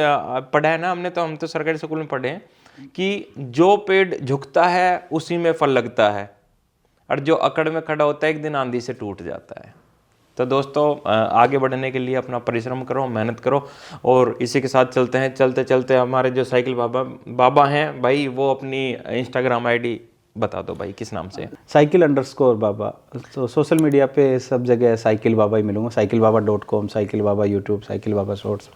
पढ़ा है ना हमने, तो हम तो सरकारी स्कूल में पढ़े हैं कि जो पेड़ झुकता है उसी में फल लगता है, और जो अकड़ में खड़ा होता है एक दिन आंधी से टूट जाता है। तो दोस्तों आगे बढ़ने के लिए अपना परिश्रम करो, मेहनत करो। और इसी के साथ चलते हैं, चलते चलते हमारे जो साइकिल बाबा हैं भाई, वो अपनी इंस्टाग्राम आईडी बता दो भाई, किस नाम से? साइकिल_बाबा। तो सोशल मीडिया पे सब जगह साइकिल बाबा ही मिलूंगा, cycleBaba.com, साइकिल बाबा यूट्यूब, साइकिल बाबा शॉर्ट्स,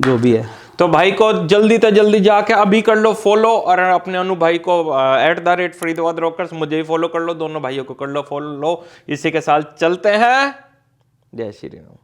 जो भी है। तो भाई को जल्दी से जल्दी जाके अभी कर लो फॉलो, और अपने अनु भाई को @फरीदाबाद रॉकर्स, मुझे ही फॉलो कर लो, दोनों भाइयों को कर लो फॉलो। इसी के साथ चलते हैं, जय श्री राम।